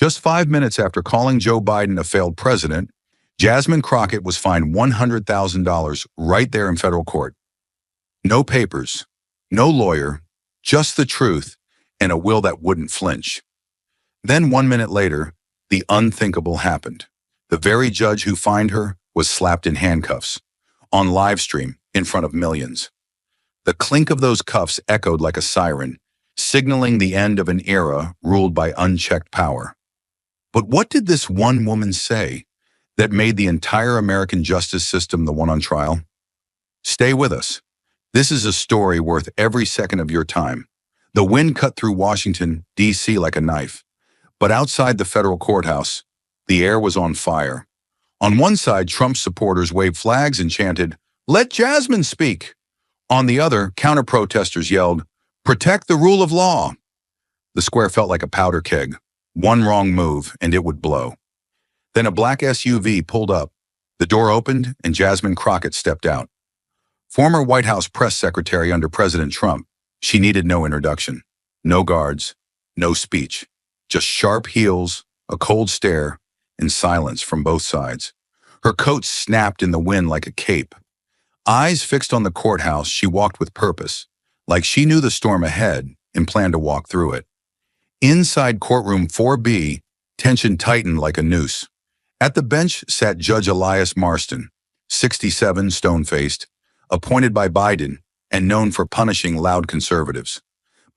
Just 5 minutes after calling Joe Biden a failed president, Jasmine Crockett was fined $100,000 right there in federal court. No papers, no lawyer, just the truth and a will that wouldn't flinch. Then 1 minute later, the unthinkable happened. The very judge who fined her was slapped in handcuffs, on live stream in front of millions. The clink of those cuffs echoed like a siren, signaling the end of an era ruled by unchecked power. But what did this one woman say that made the entire American justice system the one on trial? Stay with us. This is a story worth every second of your time. The wind cut through Washington, D.C. like a knife. But outside the federal courthouse, the air was on fire. On one side, Trump supporters waved flags and chanted, "Let Jasmine speak." On the other, counter-protesters yelled, "Protect the rule of law." The square felt like a powder keg. One wrong move, and it would blow. Then a black SUV pulled up. The door opened, and Jasmine Crockett stepped out. Former White House press secretary under President Trump, she needed no introduction, no guards, no speech, just sharp heels, a cold stare, and silence from both sides. Her coat snapped in the wind like a cape. Eyes fixed on the courthouse, she walked with purpose, like she knew the storm ahead and planned to walk through it. Inside courtroom 4B, tension tightened like a noose. At the bench sat Judge Elias Marston, 67, stone-faced, appointed by Biden and known for punishing loud conservatives.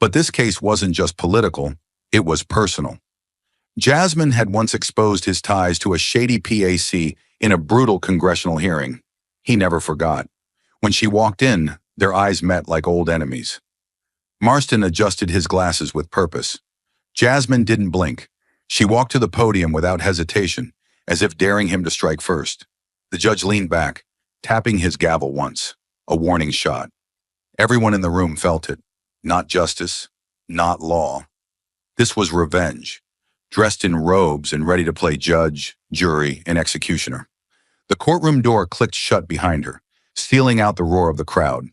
But this case wasn't just political, it was personal. Jasmine had once exposed his ties to a shady PAC in a brutal congressional hearing. He never forgot. When she walked in, their eyes met like old enemies. Marston adjusted his glasses with purpose. Jasmine didn't blink. She walked to the podium without hesitation, as if daring him to strike first. The judge leaned back, tapping his gavel once, a warning shot. Everyone in the room felt it. Not justice, not law. This was revenge, dressed in robes and ready to play judge, jury, and executioner. The courtroom door clicked shut behind her, sealing out the roar of the crowd.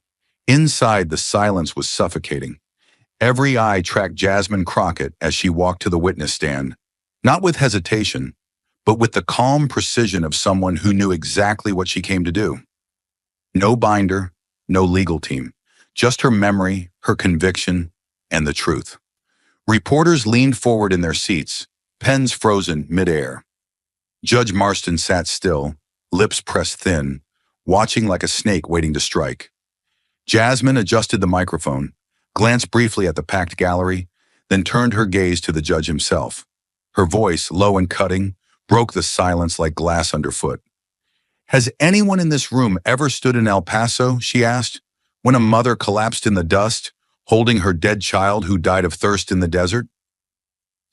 Inside, the silence was suffocating. Every eye tracked Jasmine Crockett as she walked to the witness stand, not with hesitation, but with the calm precision of someone who knew exactly what she came to do. No binder, no legal team, just her memory, her conviction, and the truth. Reporters leaned forward in their seats, pens frozen midair. Judge Marston sat still, lips pressed thin, watching like a snake waiting to strike. Jasmine adjusted the microphone, glanced briefly at the packed gallery, then turned her gaze to the judge himself. Her voice, low and cutting, broke the silence like glass underfoot. "Has anyone in this room ever stood in El Paso," she asked, "when a mother collapsed in the dust, holding her dead child who died of thirst in the desert?"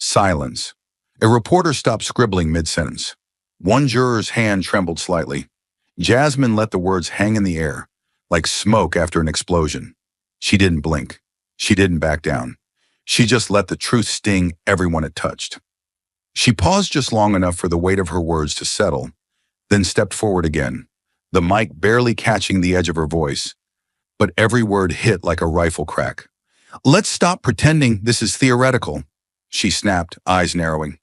Silence. A reporter stopped scribbling mid-sentence. One juror's hand trembled slightly. Jasmine let the words hang in the air, like smoke after an explosion. She didn't blink. She didn't back down. She just let the truth sting everyone it touched. She paused just long enough for the weight of her words to settle, then stepped forward again, the mic barely catching the edge of her voice. But every word hit like a rifle crack. "Let's stop pretending this is theoretical," she snapped, eyes narrowing.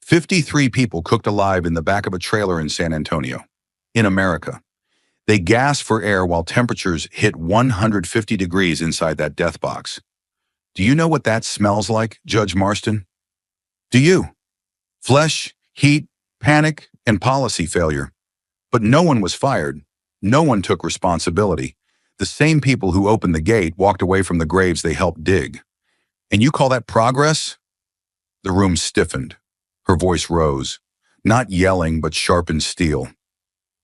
53 people cooked alive in the back of a trailer in San Antonio, in America. They gasped for air while temperatures hit 150 degrees inside that death box. "Do you know what that smells like, Judge Marston? Do you? Flesh, heat, panic, and policy failure. But no one was fired. No one took responsibility. The same people who opened the gate walked away from the graves they helped dig. And you call that progress?" The room stiffened. Her voice rose, not yelling but sharpened steel.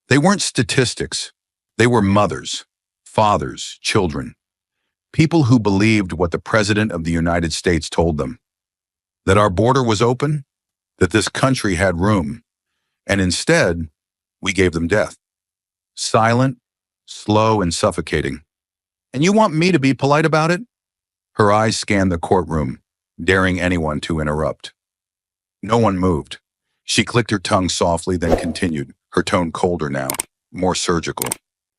They weren't statistics. They were mothers, fathers, children. People who believed what the President of the United States told them. That our border was open, that this country had room, and instead, we gave them death. Silent, slow, and suffocating. "And you want me to be polite about it?" Her eyes scanned the courtroom, daring anyone to interrupt. No one moved. She clicked her tongue softly, then continued, her tone colder now, more surgical.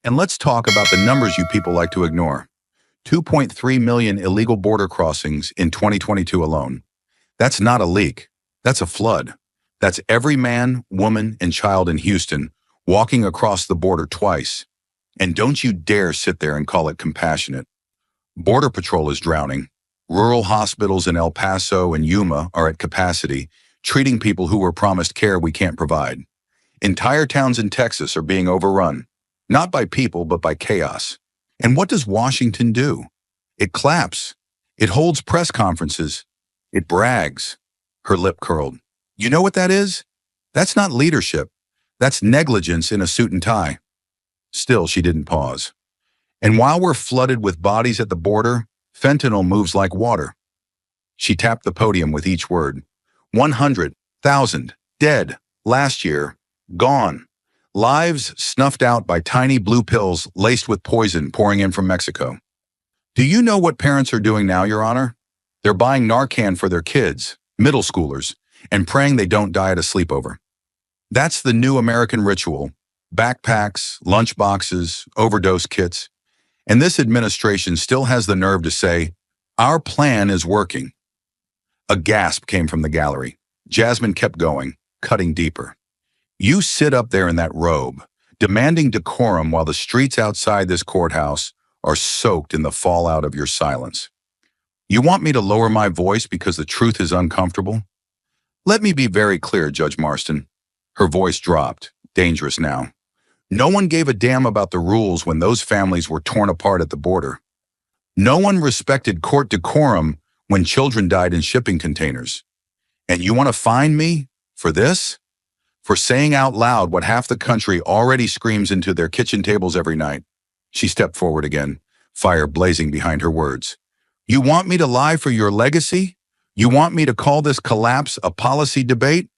"And let's talk about the numbers you people like to ignore. 2.3 million illegal border crossings in 2022 alone. That's not a leak. That's a flood. That's every man, woman, and child in Houston walking across the border twice. And don't you dare sit there and call it compassionate. Border Patrol is drowning. Rural hospitals in El Paso and Yuma are at capacity, treating people who were promised care we can't provide. Entire towns in Texas are being overrun, not by people, but by chaos. And what does Washington do? It claps. It holds press conferences. It brags. Her lip curled. You know what that is? That's not leadership. That's negligence in a suit and tie. Still, she didn't pause. And while we're flooded with bodies at the border, fentanyl moves like water. She tapped the podium with each word. 100,000 dead last year, gone. Lives snuffed out by tiny blue pills laced with poison pouring in from Mexico. Do you know what parents are doing now, Your Honor? They're buying Narcan for their kids, middle schoolers, and praying they don't die at a sleepover. That's the new American ritual. Backpacks, lunchboxes, overdose kits. And this administration still has the nerve to say, our plan is working. A gasp came from the gallery. Jasmine kept going, cutting deeper. You sit up there in that robe, demanding decorum while the streets outside this courthouse are soaked in the fallout of your silence. You want me to lower my voice because the truth is uncomfortable? Let me be very clear, Judge Marston. Her voice dropped, dangerous now. No one gave a damn about the rules when those families were torn apart at the border. No one respected court decorum when children died in shipping containers. And you want to fine me for this? For saying out loud what half the country already screams into their kitchen tables every night. She stepped forward again, fire blazing behind her words. You want me to lie for your legacy? You want me to call this collapse a policy debate?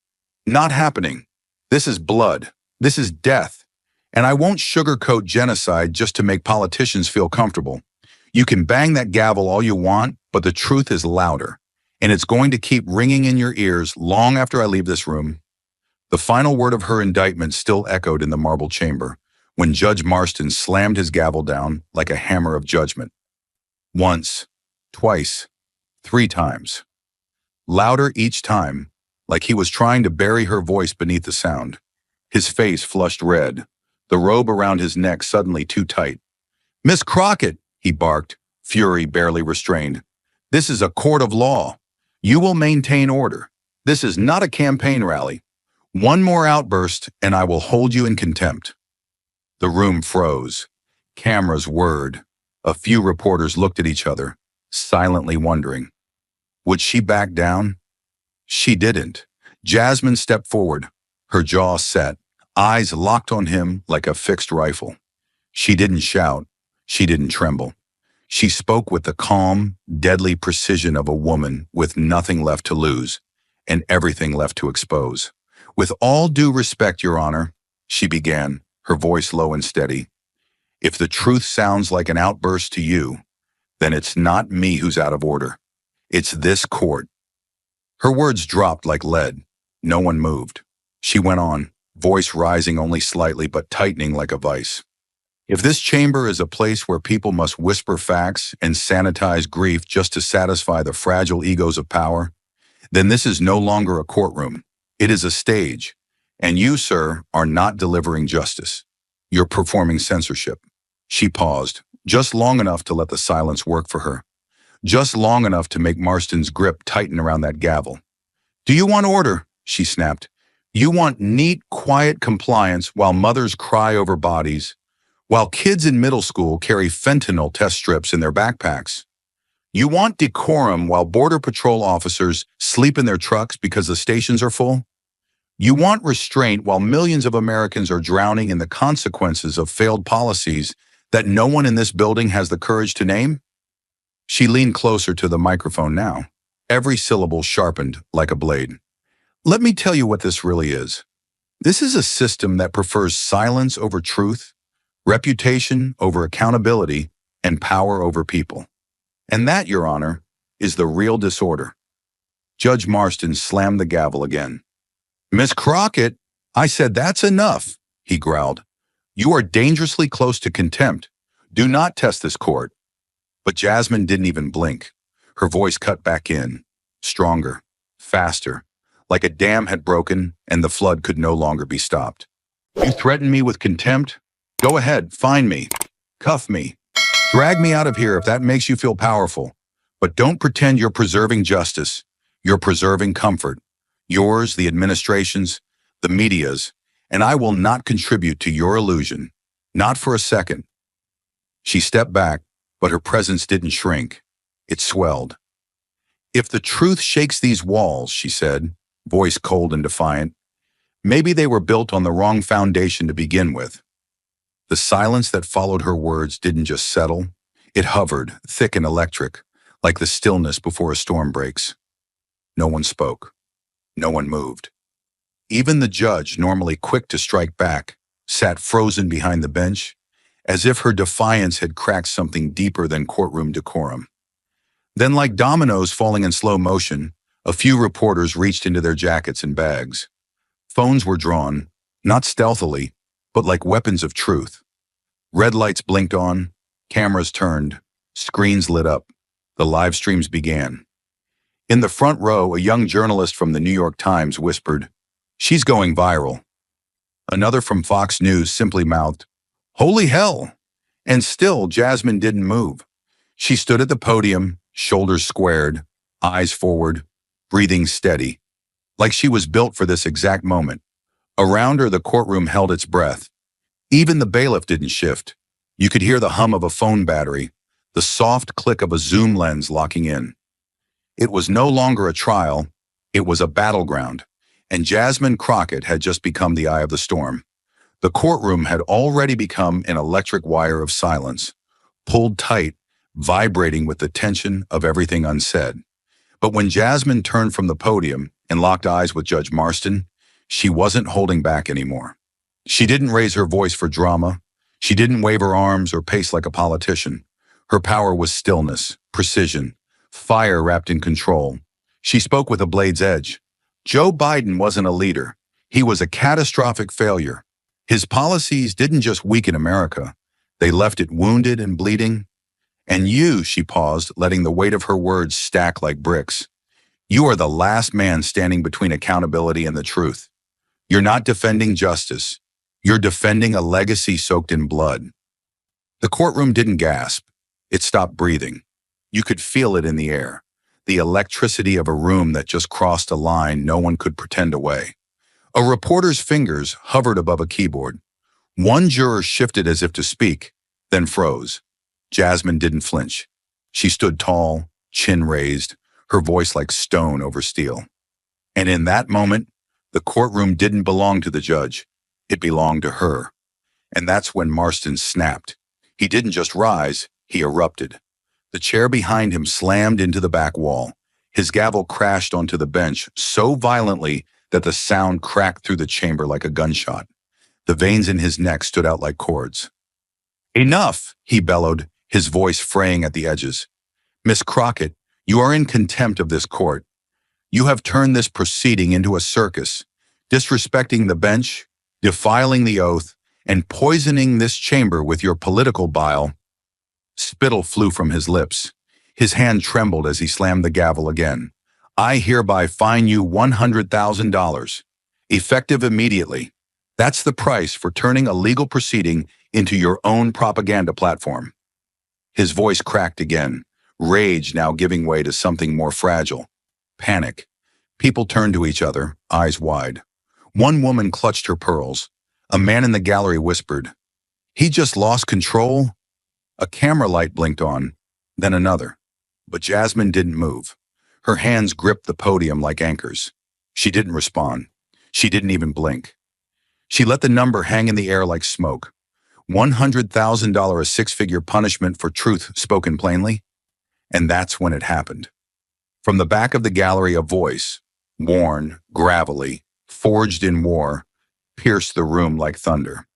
Not happening. This is blood. This is death. And I won't sugarcoat genocide just to make politicians feel comfortable. You can bang that gavel all you want, but the truth is louder. And it's going to keep ringing in your ears long after I leave this room. The final word of her indictment still echoed in the marble chamber when Judge Marston slammed his gavel down like a hammer of judgment. Once, twice, 3 times. Louder each time, like he was trying to bury her voice beneath the sound. His face flushed red, the robe around his neck suddenly too tight. Miss Crockett, he barked, fury barely restrained. This is a court of law. You will maintain order. This is not a campaign rally. One more outburst, and I will hold you in contempt. The room froze. Cameras whirred. A few reporters looked at each other, silently wondering. Would she back down? She didn't. Jasmine stepped forward, her jaw set, eyes locked on him like a fixed rifle. She didn't shout. She didn't tremble. She spoke with the calm, deadly precision of a woman with nothing left to lose and everything left to expose. With all due respect, Your Honor, she began, her voice low and steady. If the truth sounds like an outburst to you, then it's not me who's out of order. It's this court. Her words dropped like lead. No one moved. She went on, voice rising only slightly but tightening like a vice. If this chamber is a place where people must whisper facts and sanitize grief just to satisfy the fragile egos of power, then this is no longer a courtroom. It is a stage, and you, sir, are not delivering justice. You're performing censorship. She paused, just long enough to let the silence work for her, just long enough to make Marston's grip tighten around that gavel. Do you want order? She snapped. You want neat, quiet compliance while mothers cry over bodies, while kids in middle school carry fentanyl test strips in their backpacks. You want decorum while Border Patrol officers sleep in their trucks because the stations are full? You want restraint while millions of Americans are drowning in the consequences of failed policies that no one in this building has the courage to name? She leaned closer to the microphone now, every syllable sharpened like a blade. Let me tell you what this really is. This is a system that prefers silence over truth, reputation over accountability, and power over people. And that, Your Honor, is the real disorder. Judge Marston slammed the gavel again. Miss Crockett, I said that's enough, he growled. You are dangerously close to contempt. Do not test this court. But Jasmine didn't even blink. Her voice cut back in, stronger, faster, like a dam had broken and the flood could no longer be stopped. You threaten me with contempt? Go ahead, find me. Cuff me. Drag me out of here if that makes you feel powerful. But don't pretend you're preserving justice. You're preserving comfort. Yours, the administration's, the media's, and I will not contribute to your illusion. Not for a second. She stepped back, but her presence didn't shrink. It swelled. If the truth shakes these walls, she said, voice cold and defiant, maybe they were built on the wrong foundation to begin with. The silence that followed her words didn't just settle. It hovered, thick and electric, like the stillness before a storm breaks. No one spoke. No one moved. Even the judge, normally quick to strike back, sat frozen behind the bench, as if her defiance had cracked something deeper than courtroom decorum. Then, like dominoes falling in slow motion, a few reporters reached into their jackets and bags. Phones were drawn, not stealthily, but like weapons of truth. Red lights blinked on, cameras turned, screens lit up. The live streams began. In the front row, a young journalist from the New York Times whispered, "She's going viral." Another from Fox News simply mouthed, "Holy hell!" And still, Jasmine didn't move. She stood at the podium, shoulders squared, eyes forward, breathing steady, like she was built for this exact moment. Around her, the courtroom held its breath. Even the bailiff didn't shift. You could hear the hum of a phone battery, the soft click of a zoom lens locking in. It was no longer a trial, it was a battleground, and Jasmine Crockett had just become the eye of the storm. The courtroom had already become an electric wire of silence, pulled tight, vibrating with the tension of everything unsaid. But when Jasmine turned from the podium and locked eyes with Judge Marston, she wasn't holding back anymore. She didn't raise her voice for drama. She didn't wave her arms or pace like a politician. Her power was stillness, precision, fire wrapped in control. She spoke with a blade's edge. Joe Biden wasn't a leader. He was a catastrophic failure. His policies didn't just weaken America. They left it wounded and bleeding. And you, she paused, letting the weight of her words stack like bricks. You are the last man standing between accountability and the truth. You're not defending justice. You're defending a legacy soaked in blood. The courtroom didn't gasp. It stopped breathing. You could feel it in the air, the electricity of a room that just crossed a line no one could pretend away. A reporter's fingers hovered above a keyboard. One juror shifted as if to speak, then froze. Jasmine didn't flinch. She stood tall, chin raised, her voice like stone over steel. And in that moment, the courtroom didn't belong to the judge. It belonged to her. And that's when Marston snapped. He didn't just rise, he erupted. The chair behind him slammed into the back wall. His gavel crashed onto the bench so violently that the sound cracked through the chamber like a gunshot. The veins in his neck stood out like cords. "Enough," he bellowed, his voice fraying at the edges. "Miss Crockett, you are in contempt of this court. You have turned this proceeding into a circus, disrespecting the bench, defiling the oath, and poisoning this chamber with your political bile." Spittle flew from his lips. His hand trembled as he slammed the gavel again. "I hereby fine you $100,000, effective immediately. That's the price for turning a legal proceeding into your own propaganda platform." His voice cracked again, rage now giving way to something more fragile. Panic. People turned to each other, eyes wide. One woman clutched her pearls. A man in the gallery whispered, "He just lost control." A camera light blinked on, then another. But Jasmine didn't move. Her hands gripped the podium like anchors. She didn't respond. She didn't even blink. She let the number hang in the air like smoke. $100,000, a six-figure punishment for truth spoken plainly. And that's when it happened. From the back of the gallery, a voice, worn, gravelly, forged in war, pierced the room like thunder.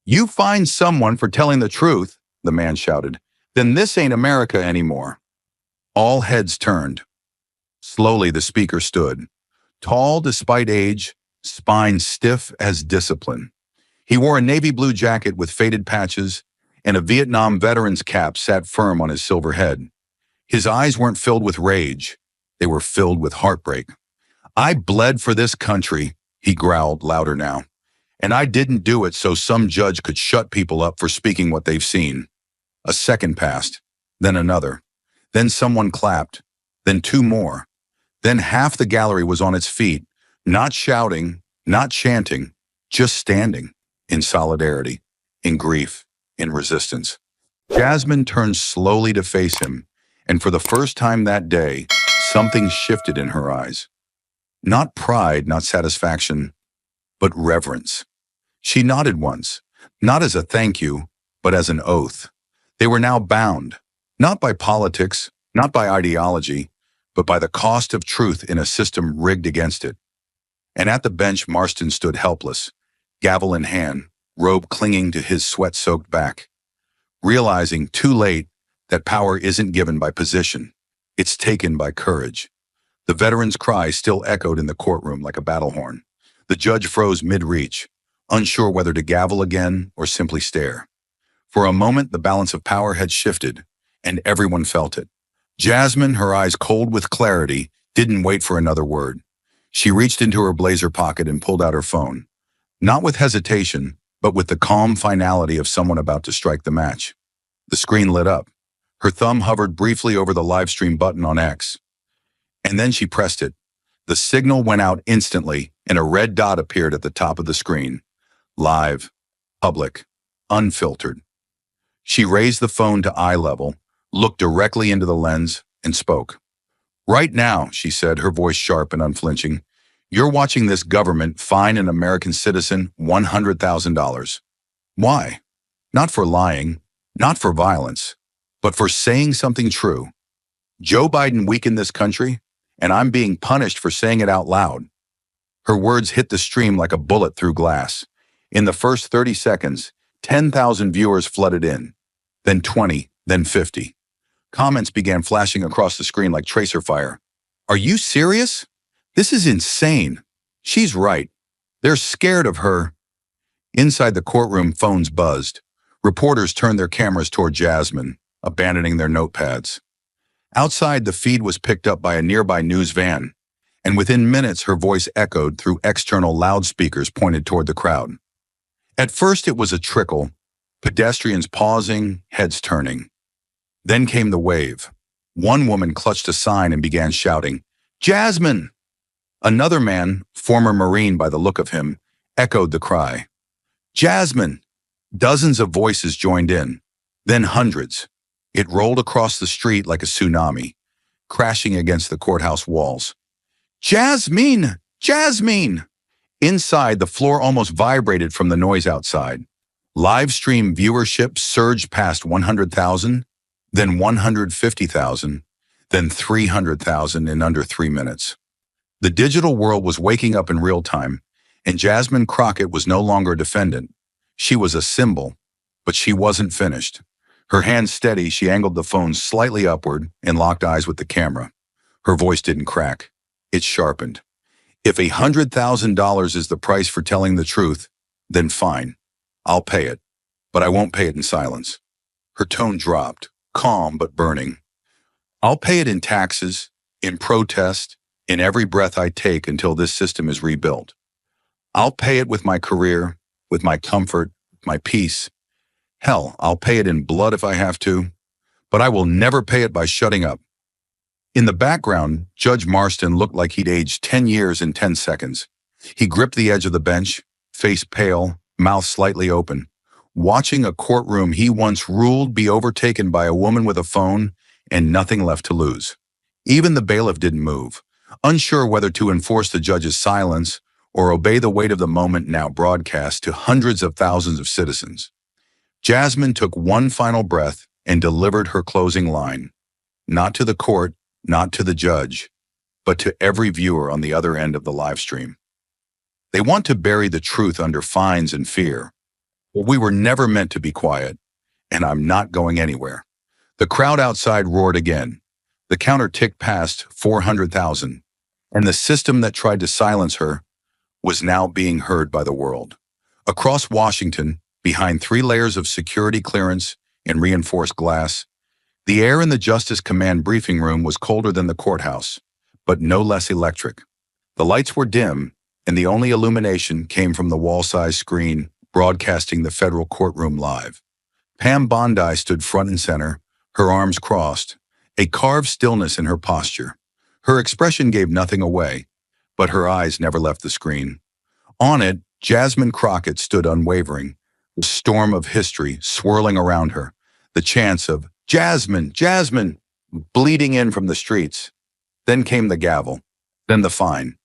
"You find someone for telling the truth," the man shouted, "then this ain't America anymore." All heads turned. Slowly the speaker stood, tall despite age, spine stiff as discipline. He wore a navy blue jacket with faded patches, and a Vietnam veteran's cap sat firm on his silver head. His eyes weren't filled with rage. They were filled with heartbreak. I bled for this country, he growled louder now. And I didn't do it so some judge could shut people up for speaking what they've seen. A second passed, then another. Then someone clapped, then two more. Then half the gallery was on its feet, not shouting, not chanting, just standing, in solidarity, in grief, in resistance. Jasmine turned slowly to face him, and for the first time that day, something shifted in her eyes. Not pride, not satisfaction, but reverence. She nodded once, not as a thank you, but as an oath. They were now bound, not by politics, not by ideology, but by the cost of truth in a system rigged against it. And at the bench, Marston stood helpless, gavel in hand, robe clinging to his sweat-soaked back, realizing too late that power isn't given by position, it's taken by courage. The veteran's cry still echoed in the courtroom like a battle horn. The judge froze mid-reach, unsure whether to gavel again or simply stare. For a moment, the balance of power had shifted, and everyone felt it. Jasmine, her eyes cold with clarity, didn't wait for another word. She reached into her blazer pocket and pulled out her phone. Not with hesitation, but with the calm finality of someone about to strike the match. The screen lit up. Her thumb hovered briefly over the live stream button on X. And then she pressed it. The signal went out instantly, and a red dot appeared at the top of the screen. Live, public, unfiltered. She raised the phone to eye level, looked directly into the lens, and spoke. Right now, she said, her voice sharp and unflinching, you're watching this government fine an American citizen $100,000. Why? Not for lying, not for violence, but for saying something true. Joe Biden weakened this country, and I'm being punished for saying it out loud. Her words hit the stream like a bullet through glass. In the first 30 seconds, 10,000 viewers flooded in, then 20, then 50. Comments began flashing across the screen like tracer fire. Are you serious? This is insane. She's right. They're scared of her. Inside the courtroom, phones buzzed. Reporters turned their cameras toward Jasmine, abandoning their notepads. Outside, the feed was picked up by a nearby news van, and within minutes her voice echoed through external loudspeakers pointed toward the crowd. At first it was a trickle, pedestrians pausing, heads turning. Then came the wave. One woman clutched a sign and began shouting, "Jasmine!" Another man, former Marine by the look of him, echoed the cry. "Jasmine!" Dozens of voices joined in, then hundreds. It rolled across the street like a tsunami, crashing against the courthouse walls. "Jasmine! Jasmine!" Inside, the floor almost vibrated from the noise outside. Live stream viewership surged past 100,000, then 150,000, then 300,000 in under 3 minutes. The digital world was waking up in real time, and Jasmine Crockett was no longer a defendant. She was a symbol, but she wasn't finished. Her hand steady, she angled the phone slightly upward and locked eyes with the camera. Her voice didn't crack. It sharpened. If $100,000 is the price for telling the truth, then fine. I'll pay it, but I won't pay it in silence. Her tone dropped, calm but burning. I'll pay it in taxes, in protest, in every breath I take until this system is rebuilt. I'll pay it with my career, with my comfort, my peace. Hell, I'll pay it in blood if I have to, but I will never pay it by shutting up. In the background, Judge Marston looked like he'd aged 10 years in 10 seconds. He gripped the edge of the bench, face pale, mouth slightly open, watching a courtroom he once ruled be overtaken by a woman with a phone and nothing left to lose. Even the bailiff didn't move, unsure whether to enforce the judge's silence or obey the weight of the moment now broadcast to hundreds of thousands of citizens. Jasmine took one final breath and delivered her closing line, not to the court, not to the judge, but to every viewer on the other end of the live stream. They want to bury the truth under fines and fear. Well, we were never meant to be quiet, and I'm not going anywhere. The crowd outside roared again. The counter ticked past 400,000, and the system that tried to silence her was now being heard by the world. Across Washington, behind 3 layers of security clearance and reinforced glass, the air in the Justice Command briefing room was colder than the courthouse, but no less electric. The lights were dim, and the only illumination came from the wall-sized screen broadcasting the federal courtroom live. Pam Bondi stood front and center, her arms crossed, a carved stillness in her posture. Her expression gave nothing away, but her eyes never left the screen. On it, Jasmine Crockett stood unwavering, the storm of history swirling around her, the chants of "Jasmine, Jasmine," bleeding in from the streets. Then came the gavel, then the fine,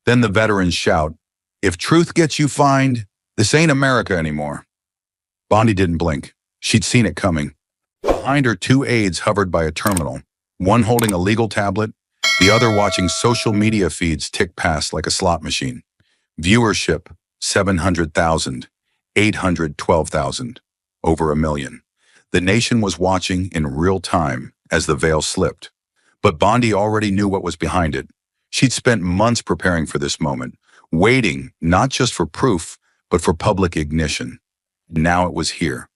then the veteran's shout, "If truth gets you fined, this ain't America anymore." Bondi didn't blink. She'd seen it coming. Behind her, two aides hovered by a terminal, one holding a legal tablet, the other watching social media feeds tick past like a slot machine. Viewership, 700,000, 812,000, over 1 million. The nation was watching in real time as the veil slipped. But Bondi already knew what was behind it. She'd spent months preparing for this moment, waiting not just for proof, but for public ignition. Now it was here.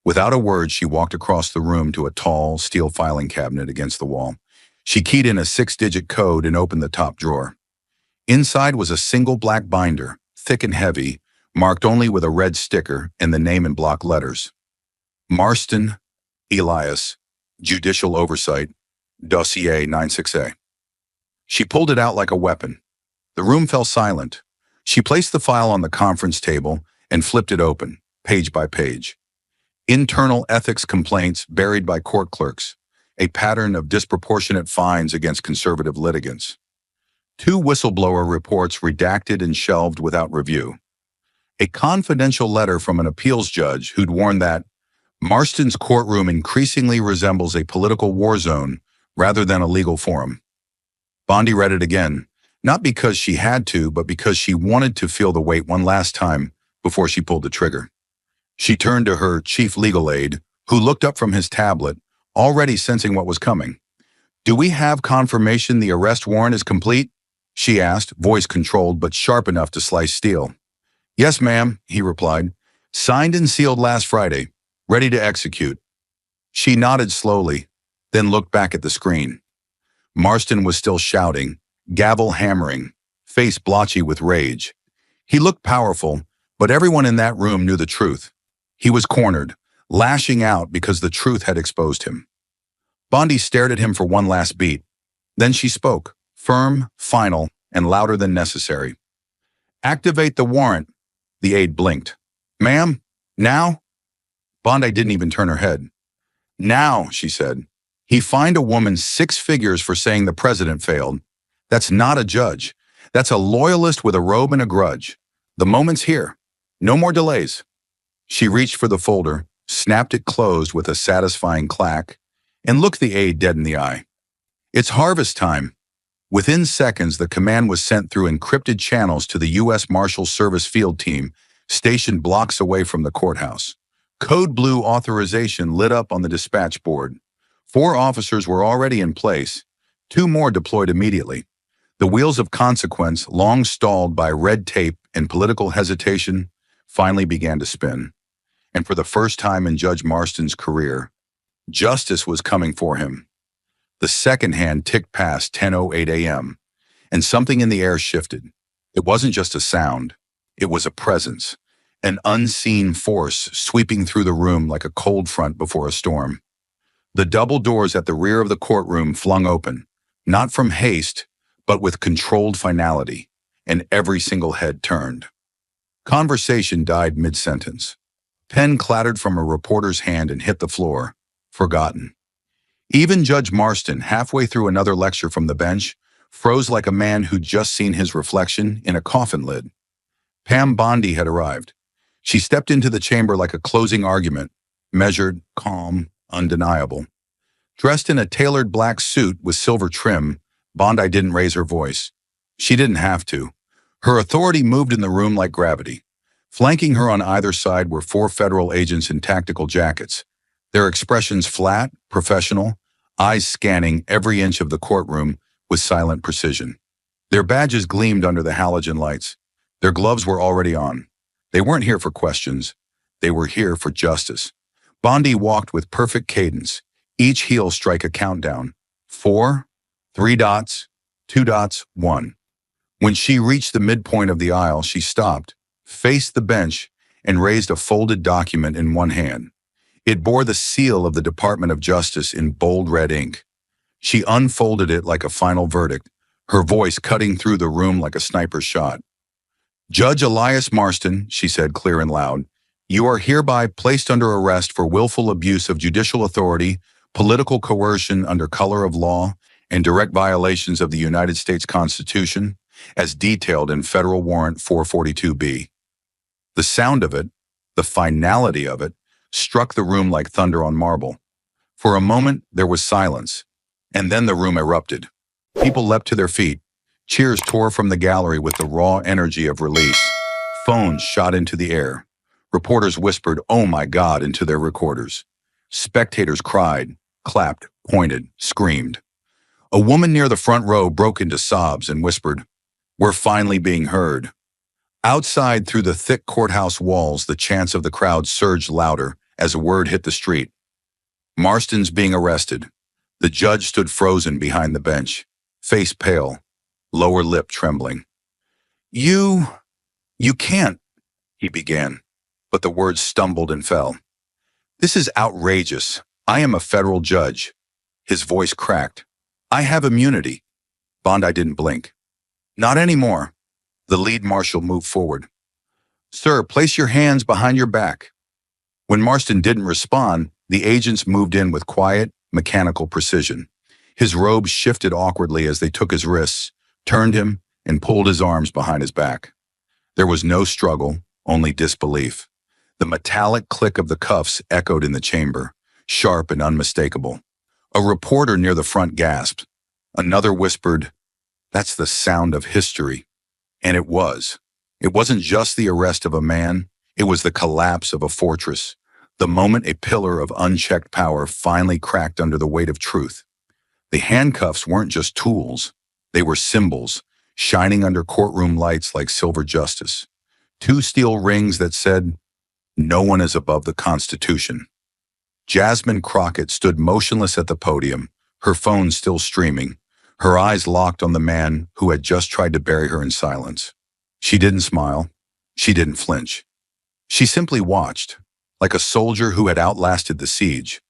Without a word, she walked across the room to a tall, steel filing cabinet against the wall. She keyed in a 6-digit code and opened the top drawer. Inside was a single black binder, thick and heavy, marked only with a red sticker and the name in block letters. Marston, Elias, Judicial Oversight, Dossier 96A. She pulled it out like a weapon. The room fell silent. She placed the file on the conference table and flipped it open, page by page. Internal ethics complaints buried by court clerks, a pattern of disproportionate fines against conservative litigants. 2 whistleblower reports redacted and shelved without review. A confidential letter from an appeals judge who'd warned that Marston's courtroom increasingly resembles a political war zone rather than a legal forum. Bondi read it again, not because she had to, but because she wanted to feel the weight one last time before she pulled the trigger. She turned to her chief legal aide, who looked up from his tablet, already sensing what was coming. "Do we have confirmation the arrest warrant is complete?" she asked, voice controlled but sharp enough to slice steel. "Yes, ma'am," he replied. "Signed and sealed last Friday. Ready to execute." She nodded slowly, then looked back at the screen. Marston was still shouting, gavel hammering, face blotchy with rage. He looked powerful, but everyone in that room knew the truth. He was cornered, lashing out because the truth had exposed him. Bondi stared at him for one last beat. Then she spoke, firm, final, and louder than necessary. "Activate the warrant." The aide blinked. "Ma'am, now?" Bondi didn't even turn her head. "Now," she said. "He fined a woman 6 figures for saying the president failed. That's not a judge. That's a loyalist with a robe and a grudge. The moment's here. No more delays." She reached for the folder, snapped it closed with a satisfying clack, and looked the aide dead in the eye. "It's harvest time." Within seconds, the command was sent through encrypted channels to the U.S. Marshal Service field team, stationed blocks away from the courthouse. Code blue authorization lit up on the dispatch board. 4 officers were already in place, 2 more deployed immediately. The wheels of consequence, long stalled by red tape and political hesitation, finally began to spin. And for the first time in Judge Marston's career, justice was coming for him. The second hand ticked past 10:08 a.m., and something in the air shifted. It wasn't just a sound. It was a presence, an unseen force sweeping through the room like a cold front before a storm. The double doors at the rear of the courtroom flung open, not from haste, but with controlled finality, and every single head turned. Conversation died mid-sentence. Pen clattered from a reporter's hand and hit the floor, forgotten. Even Judge Marston, halfway through another lecture from the bench, froze like a man who'd just seen his reflection in a coffin lid. Pam Bondi had arrived. She stepped into the chamber like a closing argument, measured, calm, undeniable. Dressed in a tailored black suit with silver trim, Bondi didn't raise her voice. She didn't have to. Her authority moved in the room like gravity. Flanking her on either side were 4 federal agents in tactical jackets, their expressions flat, professional, eyes scanning every inch of the courtroom with silent precision. Their badges gleamed under the halogen lights. Their gloves were already on. They weren't here for questions. They were here for justice. Bondi walked with perfect cadence, each heel strike a countdown. 4, 3 dots, 2 dots, 1. When she reached the midpoint of the aisle, she stopped, faced the bench, and raised a folded document in one hand. It bore the seal of the Department of Justice in bold red ink. She unfolded it like a final verdict, her voice cutting through the room like a sniper shot. "Judge Elias Marston," she said clear and loud, "you are hereby placed under arrest for willful abuse of judicial authority, political coercion under color of law, and direct violations of the United States Constitution, as detailed in Federal Warrant 442B. The sound of it, the finality of it, struck the room like thunder on marble. For a moment, there was silence, and then the room erupted. People leapt to their feet. Cheers tore from the gallery with the raw energy of release. Phones shot into the air. Reporters whispered, "Oh my God," into their recorders. Spectators cried, clapped, pointed, screamed. A woman near the front row broke into sobs and whispered, "We're finally being heard." Outside, through the thick courthouse walls, the chants of the crowd surged louder as a word hit the street. "Marston's being arrested." The judge stood frozen behind the bench, face pale, lower lip trembling. You can't," he began, but the words stumbled and fell. "This is outrageous. I am a federal judge." His voice cracked. "I have immunity." Bondi didn't blink. "Not anymore." The lead marshal moved forward. "Sir, place your hands behind your back." When Marston didn't respond, the agents moved in with quiet, mechanical precision. His robes shifted awkwardly as they took his wrists, turned him, and pulled his arms behind his back. There was no struggle, only disbelief. The metallic click of the cuffs echoed in the chamber, sharp and unmistakable. A reporter near the front gasped. Another whispered, "That's the sound of history." And it was. It wasn't just the arrest of a man, it was the collapse of a fortress, the moment a pillar of unchecked power finally cracked under the weight of truth. The handcuffs weren't just tools, they were symbols, shining under courtroom lights like silver justice. Two steel rings that said, "No one is above the Constitution." Jasmine Crockett stood motionless at the podium, her phone still streaming, her eyes locked on the man who had just tried to bury her in silence. She didn't smile. She didn't flinch. She simply watched, like a soldier who had outlasted the siege.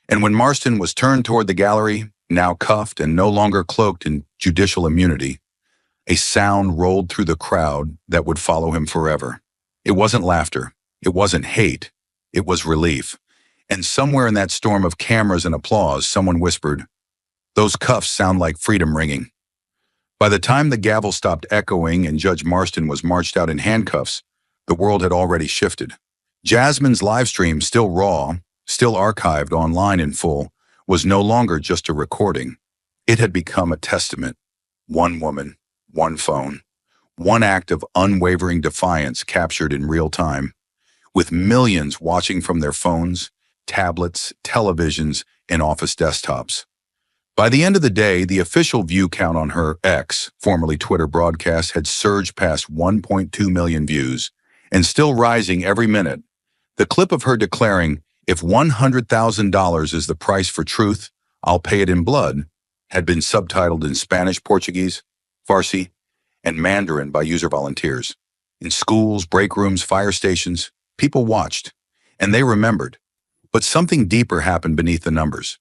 And when Marston was turned toward the gallery, now cuffed and no longer cloaked in judicial immunity, a sound rolled through the crowd that would follow him forever. It wasn't laughter. It wasn't hate. It was relief. And somewhere in that storm of cameras and applause, someone whispered, "Those cuffs sound like freedom ringing." By the time the gavel stopped echoing and Judge Marston was marched out in handcuffs, the world had already shifted. Jasmine's live stream, still raw, still archived online in full, was no longer just a recording. It had become a testament. One woman, one phone, one act of unwavering defiance captured in real time, with millions watching from their phones, tablets, televisions, and office desktops. By the end of the day, the official view count on her X, formerly Twitter broadcast, had surged past 1.2 million views, and still rising every minute. The clip of her declaring, "If $100,000 is the price for truth, I'll pay it in blood," had been subtitled in Spanish, Portuguese, Farsi, and Mandarin by user volunteers. In schools, break rooms, fire stations, people watched, and they remembered. But something deeper happened beneath the numbers.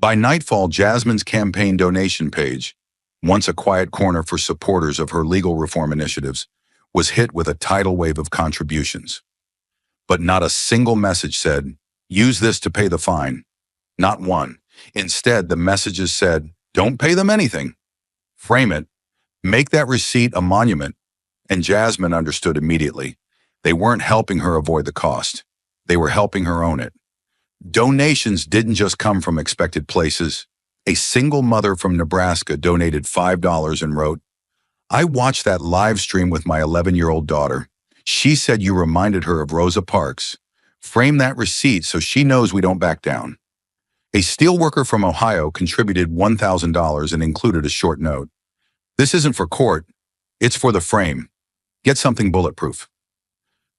By nightfall, Jasmine's campaign donation page, once a quiet corner for supporters of her legal reform initiatives, was hit with a tidal wave of contributions. But not a single message said, "Use this to pay the fine." Not one. Instead, the messages said, "Don't pay them anything. Frame it. Make that receipt a monument." And Jasmine understood immediately. They weren't helping her avoid the cost. They were helping her own it. Donations didn't just come from expected places. A single mother from Nebraska donated $5 and wrote, "I watched that live stream with my 11-year-old daughter. She said you reminded her of Rosa Parks. Frame that receipt so she knows we don't back down." A steelworker from Ohio contributed $1,000 and included a short note. "This isn't for court. It's for the frame. Get something bulletproof."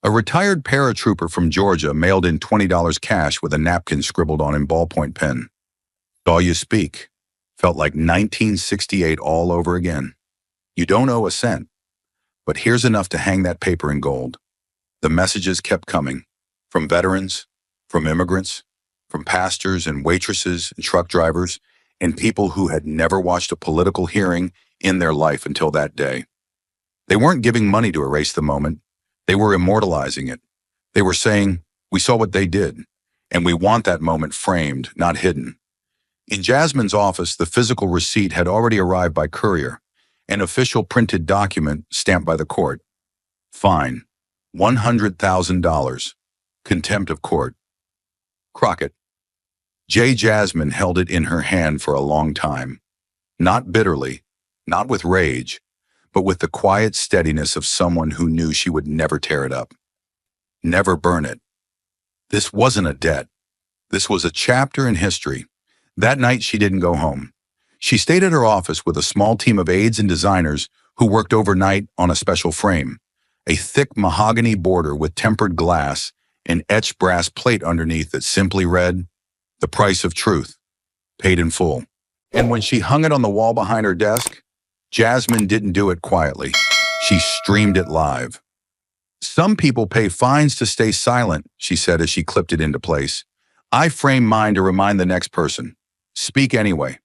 A retired paratrooper from Georgia mailed in $20 cash with a napkin scribbled on in ballpoint pen. "Saw you speak. Felt like 1968 all over again." You don't owe a cent, but here's enough to hang that paper in gold. The messages kept coming, from veterans, from immigrants, from pastors and waitresses and truck drivers, and people who had never watched a political hearing in their life until that day. They weren't giving money to erase the moment. They were immortalizing it. They were saying, we saw what they did, and we want that moment framed, not hidden. In Jasmine's office, the physical receipt had already arrived by courier, an official printed document stamped by the court. Fine. $100,000. Contempt of court. Crockett. Jasmine held it in her hand for a long time. Not bitterly, not with rage, but with the quiet steadiness of someone who knew she would never tear it up. Never burn it. This wasn't a debt. This was a chapter in history. That night, she didn't go home. She stayed at her office with a small team of aides and designers who worked overnight on a special frame, a thick mahogany border with tempered glass, an etched brass plate underneath that simply read, "The price of truth, paid in full." And when she hung it on the wall behind her desk, Jasmine didn't do it quietly. She streamed it live. "Some people pay fines to stay silent," she said as she clipped it into place. "I frame mine to remind the next person. Speak anyway."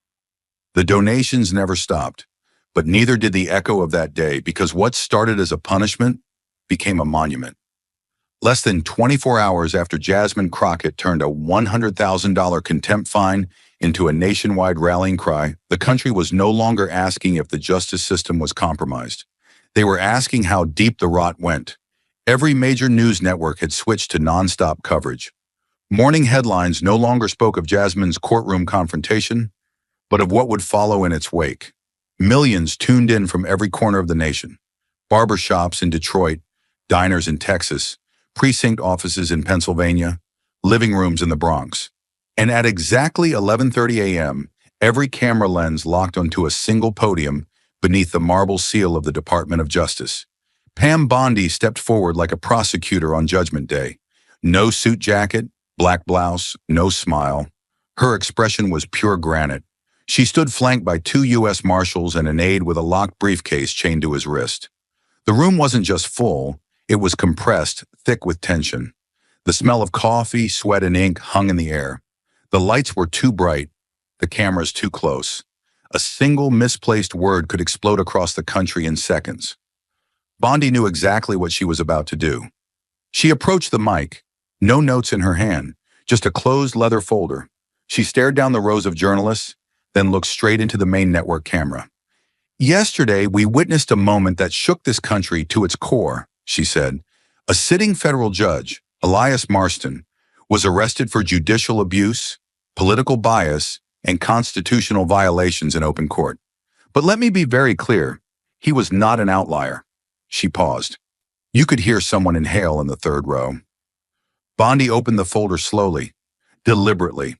The donations never stopped, but neither did the echo of that day, because what started as a punishment became a monument. Less than 24 hours after Jasmine Crockett turned a $100,000 contempt fine into a nationwide rallying cry, the country was no longer asking if the justice system was compromised. They were asking how deep the rot went. Every major news network had switched to nonstop coverage. Morning headlines no longer spoke of Jasmine's courtroom confrontation, but of what would follow in its wake. Millions tuned in from every corner of the nation. Barbershops in Detroit, diners in Texas, precinct offices in Pennsylvania, living rooms in the Bronx. And at exactly 11:30 a.m., every camera lens locked onto a single podium beneath the marble seal of the Department of Justice. Pam Bondi stepped forward like a prosecutor on Judgment Day. No suit jacket, black blouse, no smile. Her expression was pure granite. She stood flanked by 2 U.S. Marshals and an aide with a locked briefcase chained to his wrist. The room wasn't just full, it was compressed, thick with tension. The smell of coffee, sweat, and ink hung in the air. The lights were too bright, the cameras too close. A single misplaced word could explode across the country in seconds. Bondi knew exactly what she was about to do. She approached the mic, no notes in her hand, just a closed leather folder. She stared down the rows of journalists, then looked straight into the main network camera. "Yesterday, we witnessed a moment that shook this country to its core," she said. "A sitting federal judge, Elias Marston, was arrested for judicial abuse, political bias, and constitutional violations in open court. But let me be very clear, he was not an outlier." She paused. You could hear someone inhale in the third row. Bondi opened the folder slowly, deliberately.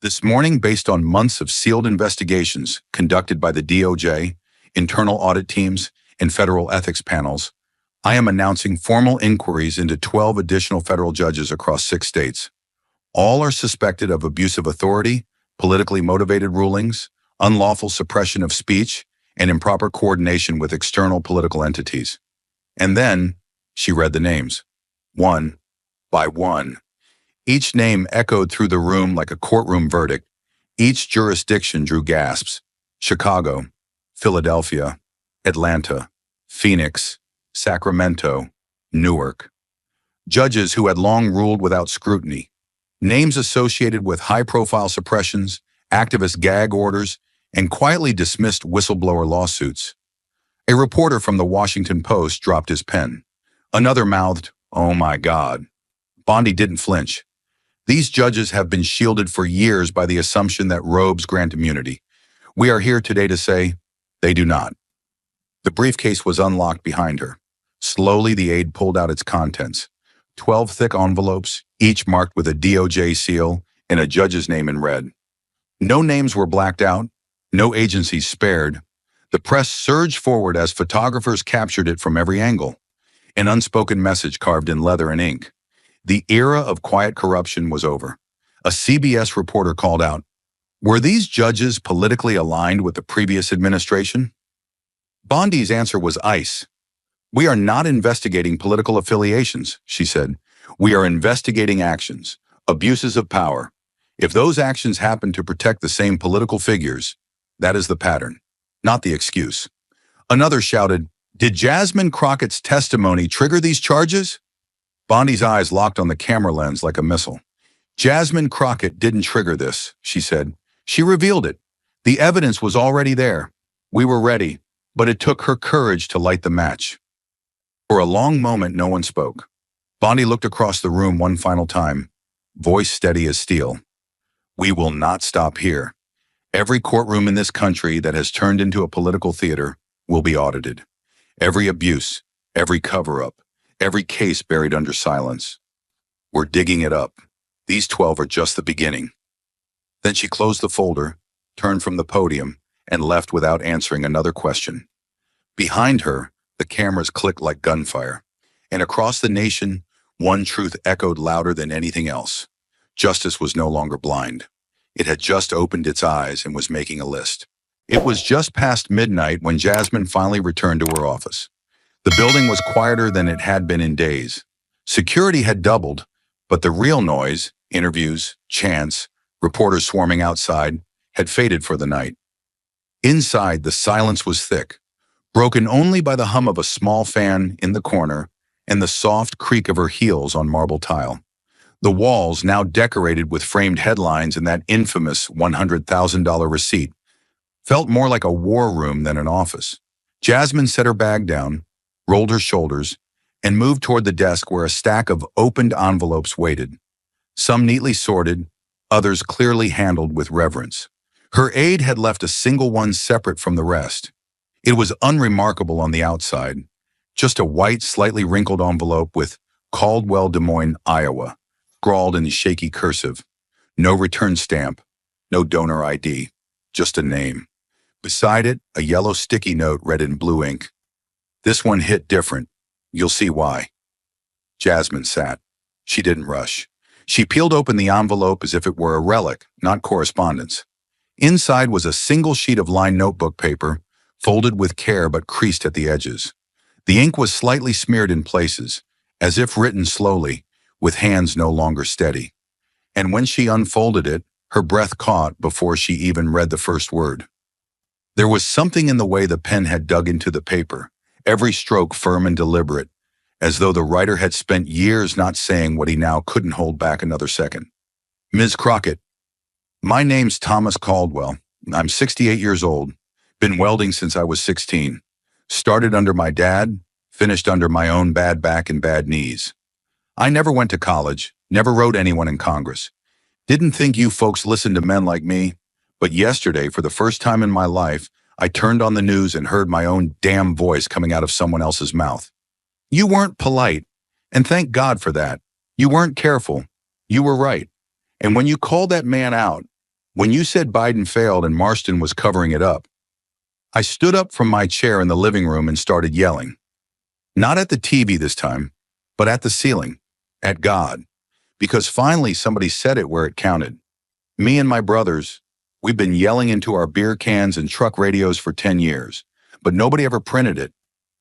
"This morning, based on months of sealed investigations conducted by the DOJ, internal audit teams, and federal ethics panels, I am announcing formal inquiries into 12 additional federal judges across 6 states. All are suspected of abuse of authority, politically motivated rulings, unlawful suppression of speech, and improper coordination with external political entities." And then she read the names, one by one. Each name echoed through the room like a courtroom verdict. Each jurisdiction drew gasps. Chicago, Philadelphia, Atlanta, Phoenix, Sacramento, Newark. Judges who had long ruled without scrutiny. Names associated with high-profile suppressions, activist gag orders, and quietly dismissed whistleblower lawsuits. A reporter from the Washington Post dropped his pen. Another mouthed, "Oh my God." Bondi didn't flinch. These judges have been shielded for years by the assumption that robes grant immunity. We are here today to say they do not. The briefcase was unlocked behind her. Slowly, the aide pulled out its contents. 12 thick envelopes, each marked with a DOJ seal and a judge's name in red. No names were blacked out, no agencies spared. The press surged forward as photographers captured it from every angle. An unspoken message carved in leather and ink. The era of quiet corruption was over. A CBS reporter called out, "Were these judges politically aligned with the previous administration?" Bondi's answer was ice. "We are not investigating political affiliations," she said. "We are investigating actions, abuses of power. If those actions happen to protect the same political figures, that is the pattern, not the excuse." Another shouted, "Did Jasmine Crockett's testimony trigger these charges?" Bondi's eyes locked on the camera lens like a missile. "Jasmine Crockett didn't trigger this," she said. "She revealed it. The evidence was already there. We were ready, but it took her courage to light the match." For a long moment, no one spoke. Bondi looked across the room one final time, voice steady as steel. "We will not stop here. Every courtroom in this country that has turned into a political theater will be audited. Every abuse, every cover-up, every case buried under silence. We're digging it up. These 12 are just the beginning." Then she closed the folder, turned from the podium, and left without answering another question. Behind her, the cameras clicked like gunfire, and across the nation, one truth echoed louder than anything else. Justice was no longer blind. It had just opened its eyes and was making a list. It was just past midnight when Jasmine finally returned to her office. The building was quieter than it had been in days. Security had doubled, but the real noise, interviews, chants, reporters swarming outside, had faded for the night. Inside, the silence was thick, broken only by the hum of a small fan in the corner and the soft creak of her heels on marble tile. The walls, now decorated with framed headlines and that infamous $100,000 receipt, felt more like a war room than an office. Jasmine set her bag down, rolled her shoulders, and moved toward the desk where a stack of opened envelopes waited. Some neatly sorted, others clearly handled with reverence. Her aide had left a single one separate from the rest. It was unremarkable on the outside, just a white, slightly wrinkled envelope with Caldwell, Des Moines, Iowa, scrawled in shaky cursive. No return stamp, no donor ID, just a name. Beside it, a yellow sticky note read in blue ink. "This one hit different. You'll see why." Jasmine sat. She didn't rush. She peeled open the envelope as if it were a relic, not correspondence. Inside was a single sheet of lined notebook paper, folded with care but creased at the edges. The ink was slightly smeared in places, as if written slowly, with hands no longer steady. And when she unfolded it, her breath caught before she even read the first word. There was something in the way the pen had dug into the paper, every stroke firm and deliberate, as though the writer had spent years not saying what he now couldn't hold back another second. "Ms. Crockett, my name's Thomas Caldwell. I'm 68 years old. Been welding since I was 16. Started under my dad, finished under my own bad back and bad knees. I never went to college, never wrote anyone in Congress. Didn't think you folks listened to men like me, but yesterday, for the first time in my life, I turned on the news and heard my own damn voice coming out of someone else's mouth. You weren't polite, and thank God for that. You weren't careful. You were right. And when you called that man out, when you said Biden failed and Marston was covering it up, I stood up from my chair in the living room and started yelling. Not at the TV this time, but at the ceiling, at God, because finally somebody said it where it counted. Me and my brothers, we've been yelling into our beer cans and truck radios for 10 years, but nobody ever printed it.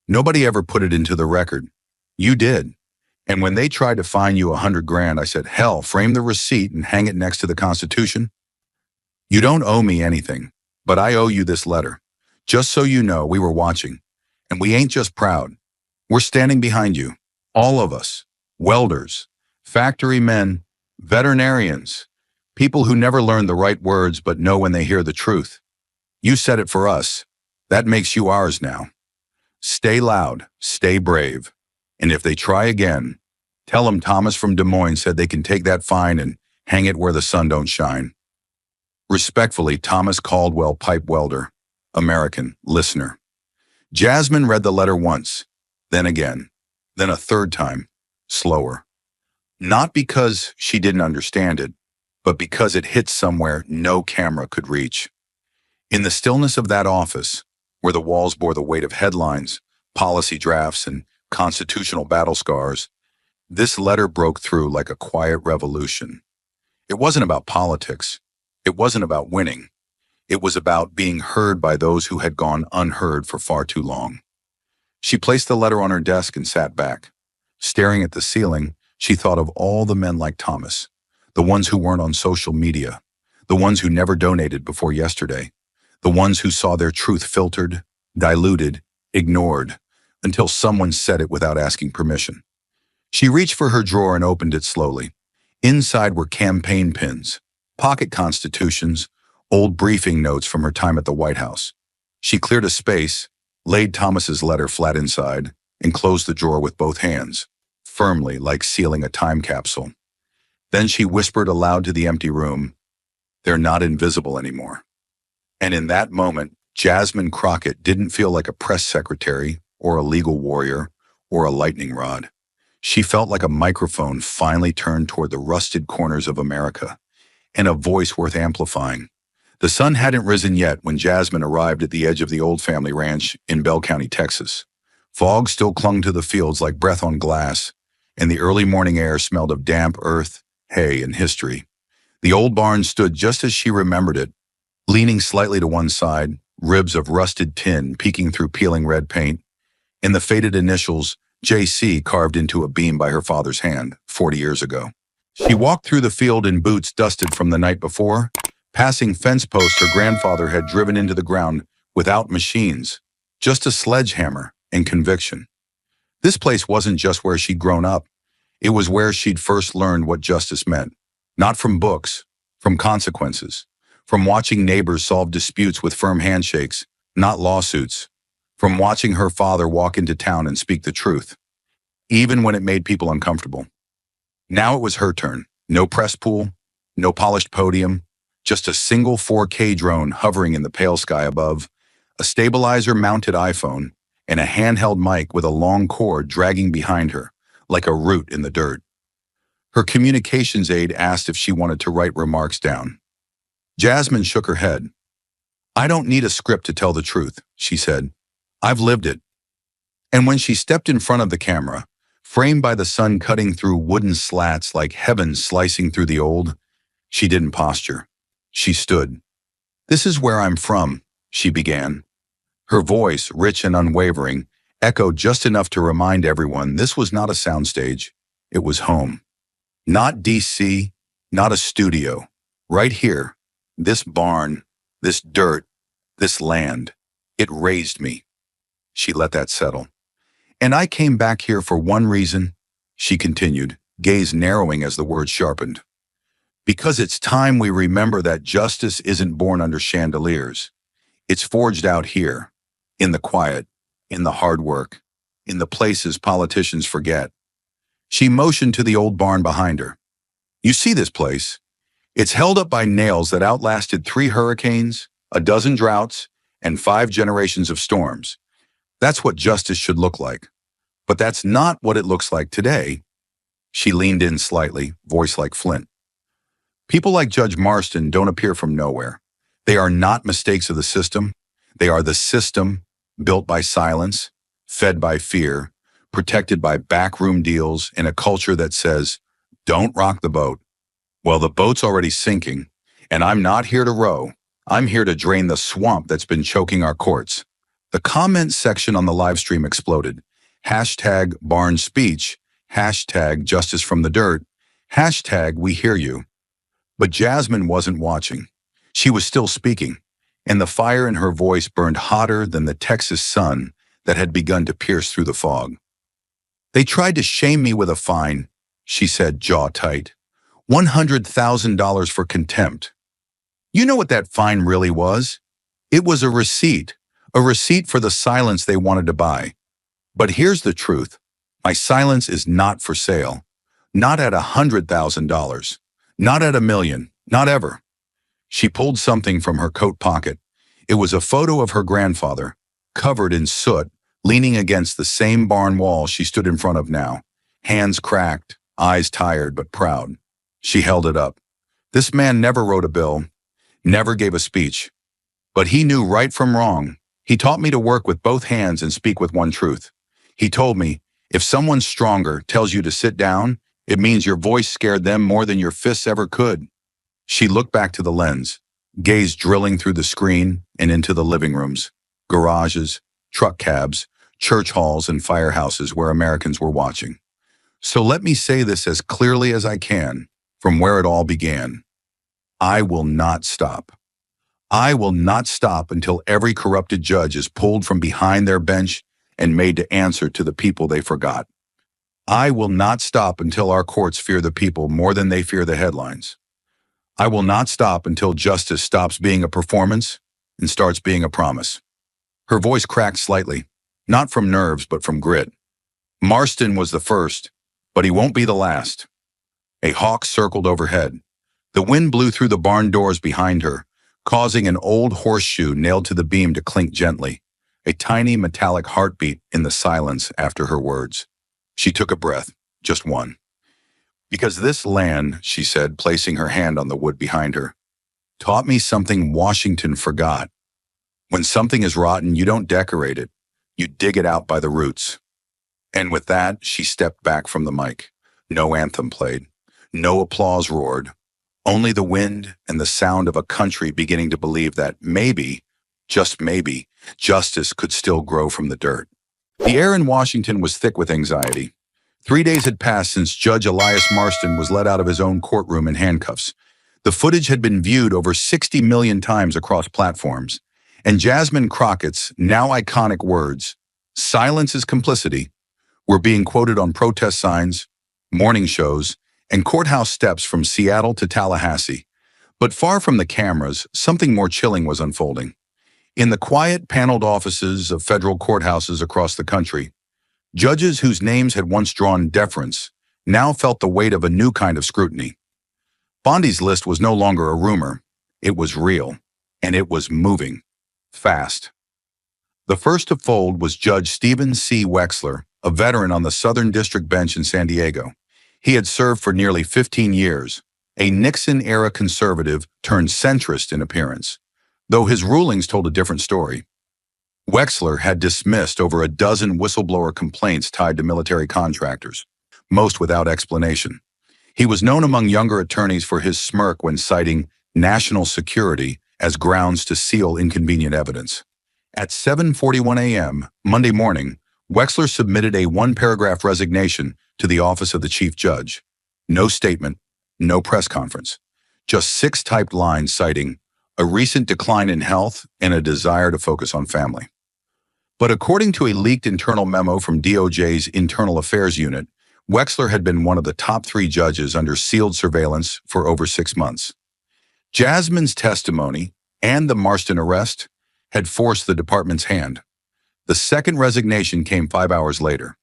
Nobody ever put it into the record. You did. And when they tried to fine you $100,000, I said, hell, frame the receipt and hang it next to the Constitution. You don't owe me anything, but I owe you this letter. Just so you know, we were watching, and we ain't just proud. We're standing behind you, all of us, welders, factory men, veterinarians, people who never learn the right words but know when they hear the truth. You said it for us. That makes you ours now. Stay loud, stay brave, and if they try again, tell them Thomas from Des Moines said they can take that fine and hang it where the sun don't shine. Respectfully, Thomas Caldwell, pipe welder, American, listener. Jasmine read the letter once, then again, then a third time, slower. Not because she didn't understand it, but because it hit somewhere no camera could reach. In the stillness of that office, where the walls bore the weight of headlines, policy drafts, and constitutional battle scars, this letter broke through like a quiet revolution. It wasn't about politics. It wasn't about winning. It was about being heard by those who had gone unheard for far too long. She placed the letter on her desk and sat back. Staring at the ceiling, she thought of all the men like Thomas, the ones who weren't on social media, the ones who never donated before yesterday, the ones who saw their truth filtered, diluted, ignored, until someone said it without asking permission. She reached for her drawer and opened it slowly. Inside were campaign pins, pocket constitutions, old briefing notes from her time at the White House. She cleared a space, laid Thomas's letter flat inside, and closed the drawer with both hands, firmly like sealing a time capsule. Then she whispered aloud to the empty room, "They're not invisible anymore." And in that moment, Jasmine Crockett didn't feel like a press secretary or a legal warrior or a lightning rod. She felt like a microphone finally turned toward the rusted corners of America, and a voice worth amplifying. The sun hadn't risen yet when Jasmine arrived at the edge of the old family ranch in Bell County, Texas. Fog still clung to the fields like breath on glass, and the early morning air smelled of damp earth, hay, and history. The old barn stood just as she remembered it, leaning slightly to one side, ribs of rusted tin peeking through peeling red paint, and the faded initials JC carved into a beam by her father's hand 40 years ago. She walked through the field in boots dusted from the night before, passing fence posts her grandfather had driven into the ground without machines, just a sledgehammer and conviction. This place wasn't just where she'd grown up. It was where she'd first learned what justice meant. Not from books, from consequences. From watching neighbors solve disputes with firm handshakes, not lawsuits. From watching her father walk into town and speak the truth, even when it made people uncomfortable. Now it was her turn. No press pool, no polished podium, just a single 4K drone hovering in the pale sky above, a stabilizer-mounted iPhone, and a handheld mic with a long cord dragging behind her, like a root in the dirt. Her communications aide asked if she wanted to write remarks down. Jasmine shook her head. "I don't need a script to tell the truth," she said. "I've lived it." And when she stepped in front of the camera, framed by the sun cutting through wooden slats like heaven slicing through the old, she didn't posture. She stood. "This is where I'm from," she began. Her voice, rich and unwavering, echoed just enough to remind everyone this was not a soundstage. It was home. Not DC, not a studio. Right here, this barn, this dirt, this land. It raised me. She let that settle. "And I came back here for one reason," she continued, gaze narrowing as the words sharpened. "Because it's time we remember that justice isn't born under chandeliers. It's forged out here, in the quiet, in the hard work, in the places politicians forget." She motioned to the old barn behind her. "You see this place? It's held up by nails that outlasted 3 hurricanes, a dozen droughts, and 5 generations of storms. That's what justice should look like. But that's not what it looks like today." She leaned in slightly, voice like flint. "People like Judge Marston don't appear from nowhere. They are not mistakes of the system. They are the system, built by silence, fed by fear, protected by backroom deals and a culture that says, 'Don't rock the boat.' Well, the boat's already sinking, and I'm not here to row. I'm here to drain the swamp that's been choking our courts." The comment section on the live stream exploded. Hashtag barn speech, hashtag justice from the dirt, hashtag we hear you. But Jasmine wasn't watching. She was still speaking, and the fire in her voice burned hotter than the Texas sun that had begun to pierce through the fog. "They tried to shame me with a fine," she said, jaw tight. $100,000 for contempt. You know what that fine really was? It was a receipt for the silence they wanted to buy. But here's the truth. My silence is not for sale. Not at $100,000. Not at $1 million. Not ever. She pulled something from her coat pocket. It was a photo of her grandfather, covered in soot, leaning against the same barn wall she stood in front of now, hands cracked, eyes tired but proud. She held it up. This man never wrote a bill, never gave a speech, but he knew right from wrong. He taught me to work with both hands and speak with one truth. He told me, if someone stronger tells you to sit down, it means your voice scared them more than your fists ever could. She looked back to the lens. gaze drilling through the screen and into the living rooms, garages, truck cabs, church halls, and firehouses where Americans were watching. So let me say this as clearly as I can from where it all began. I will not stop. I will not stop until every corrupted judge is pulled from behind their bench and made to answer to the people they forgot. I will not stop until our courts fear the people more than they fear the headlines. I will not stop until justice stops being a performance and starts being a promise. Her voice cracked slightly, not from nerves but from grit. Marston was the first, but he won't be the last. A hawk circled overhead. The wind blew through the barn doors behind her, causing an old horseshoe nailed to the beam to clink gently, a tiny metallic heartbeat in the silence after her words. She took a breath, just one. Because this land, she said, placing her hand on the wood behind her, taught me something Washington forgot. When something is rotten, you don't decorate it. You dig it out by the roots. And with that, she stepped back from the mic. No anthem played. No applause roared. Only the wind and the sound of a country beginning to believe that maybe, just maybe, justice could still grow from the dirt. The air in Washington was thick with anxiety. 3 days had passed since Judge Elias Marston was let out of his own courtroom in handcuffs. The footage had been viewed over 60 million times across platforms, and Jasmine Crockett's now iconic words, "Silence is complicity," were being quoted on protest signs, morning shows, and courthouse steps from Seattle to Tallahassee. But far from the cameras, something more chilling was unfolding. In the quiet, paneled offices of federal courthouses across the country, judges whose names had once drawn deference now felt the weight of a new kind of scrutiny. Bondi's list was no longer a rumor. It was real, and it was moving fast. The first to fold was Judge Stephen C. Wexler, a veteran on the Southern District Bench in San Diego. He had served for nearly 15 years, a Nixon-era conservative turned centrist in appearance, though his rulings told a different story. Wexler had dismissed over a dozen whistleblower complaints tied to military contractors, most without explanation. He was known among younger attorneys for his smirk when citing national security as grounds to seal inconvenient evidence. At 7:41 a.m. Monday morning, Wexler submitted a one-paragraph resignation to the office of the chief judge. No statement, no press conference. Just 6 typed lines citing a recent decline in health and a desire to focus on family. But according to a leaked internal memo from DOJ's Internal Affairs Unit, Wexler had been one of the top 3 judges under sealed surveillance for over 6 months. Jasmine's testimony and the Marston arrest had forced the department's hand. The second resignation came 5 hours later.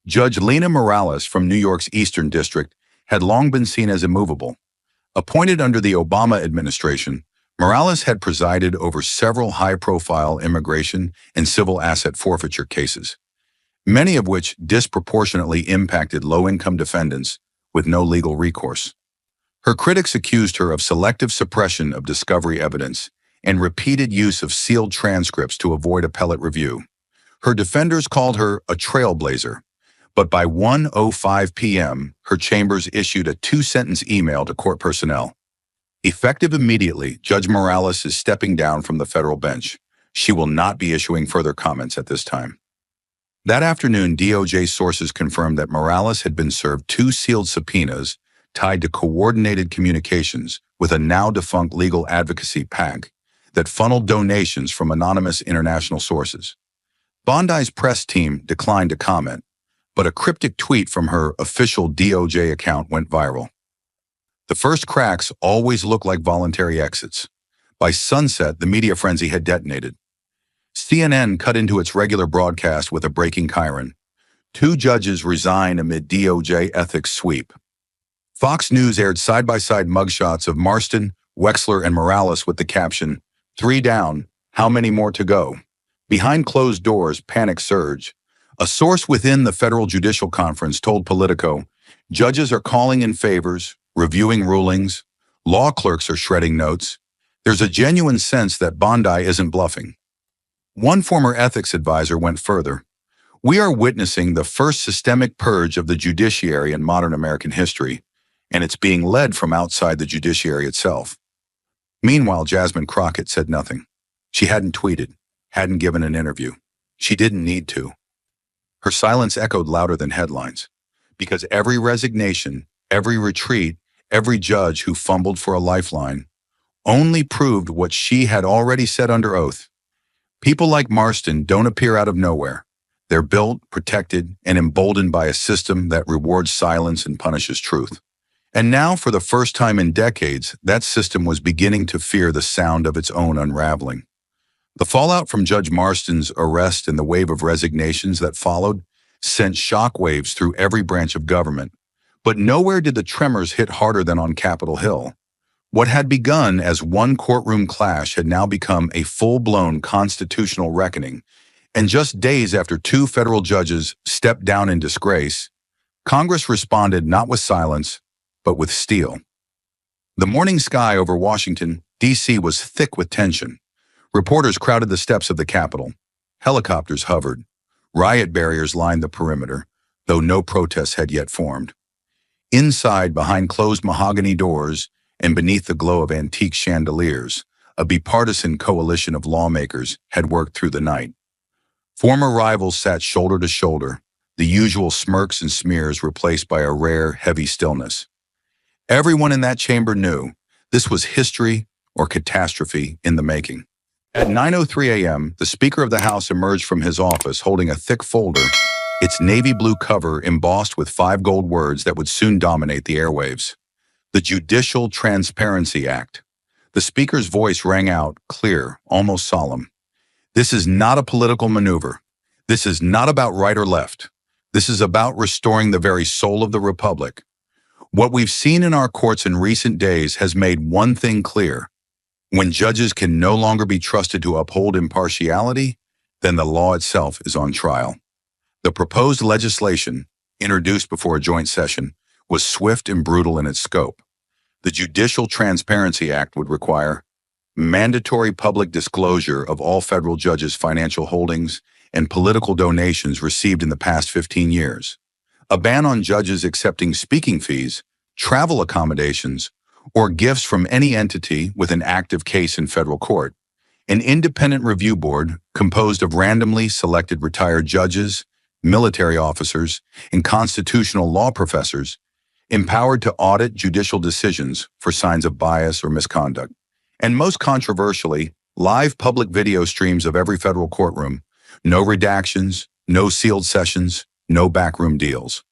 Judge Lena Morales from New York's Eastern District had long been seen as immovable. Appointed under the Obama administration, Morales had presided over several high-profile immigration and civil asset forfeiture cases, many of which disproportionately impacted low-income defendants with no legal recourse. Her critics accused her of selective suppression of discovery evidence and repeated use of sealed transcripts to avoid appellate review. Her defenders called her a trailblazer, but by 1:05 p.m., her chambers issued a 2-sentence email to court personnel. Effective immediately, Judge Morales is stepping down from the federal bench. She will not be issuing further comments at this time. That afternoon, DOJ sources confirmed that Morales had been served 2 sealed subpoenas tied to coordinated communications with a now-defunct legal advocacy PAC that funneled donations from anonymous international sources. Bondi's press team declined to comment, but a cryptic tweet from her official DOJ account went viral. The first cracks always look like voluntary exits. By sunset, the media frenzy had detonated. CNN cut into its regular broadcast with a breaking chyron. 2 judges resign amid DOJ ethics sweep. Fox News aired side-by-side mugshots of Marston, Wexler, and Morales with the caption, "3 down, how many more to go?" Behind closed doors, panic surged. A source within the Federal Judicial Conference told Politico, "Judges are calling in favors, reviewing rulings, law clerks are shredding notes. There's a genuine sense that Bondi isn't bluffing." One former ethics advisor went further. "We are witnessing the first systemic purge of the judiciary in modern American history, and it's being led from outside the judiciary itself." Meanwhile, Jasmine Crockett said nothing. She hadn't tweeted, hadn't given an interview. She didn't need to. Her silence echoed louder than headlines, because every resignation, every retreat, every judge who fumbled for a lifeline only proved what she had already said under oath. People like Marston don't appear out of nowhere. They're built, protected, and emboldened by a system that rewards silence and punishes truth. And now, for the first time in decades, that system was beginning to fear the sound of its own unraveling. The fallout from Judge Marston's arrest and the wave of resignations that followed sent shockwaves through every branch of government. But nowhere did the tremors hit harder than on Capitol Hill. What had begun as one courtroom clash had now become a full-blown constitutional reckoning, and just days after two federal judges stepped down in disgrace, Congress responded not with silence, but with steel. The morning sky over Washington, D.C. was thick with tension. Reporters crowded the steps of the Capitol. Helicopters hovered. Riot barriers lined the perimeter, though no protests had yet formed. Inside, behind closed mahogany doors and beneath the glow of antique chandeliers, a bipartisan coalition of lawmakers had worked through the night. Former rivals sat shoulder to shoulder, the usual smirks and smears replaced by a rare, heavy stillness. Everyone in that chamber knew this was history or catastrophe in the making. At 9:03 a.m., the Speaker of the House emerged from his office holding a thick folder, its navy blue cover embossed with 5 gold words that would soon dominate the airwaves. The Judicial Transparency Act. The Speaker's voice rang out, clear, almost solemn. This is not a political maneuver. This is not about right or left. This is about restoring the very soul of the Republic. What we've seen in our courts in recent days has made one thing clear. When judges can no longer be trusted to uphold impartiality, then the law itself is on trial. The proposed legislation, introduced before a joint session, was swift and brutal in its scope. The Judicial Transparency Act would require mandatory public disclosure of all federal judges' financial holdings and political donations received in the past 15 years, a ban on judges accepting speaking fees, travel accommodations, or gifts from any entity with an active case in federal court, an independent review board composed of randomly selected retired judges, military officers, and constitutional law professors, empowered to audit judicial decisions for signs of bias or misconduct, and most controversially, live public video streams of every federal courtroom, no redactions, no sealed sessions, no backroom deals.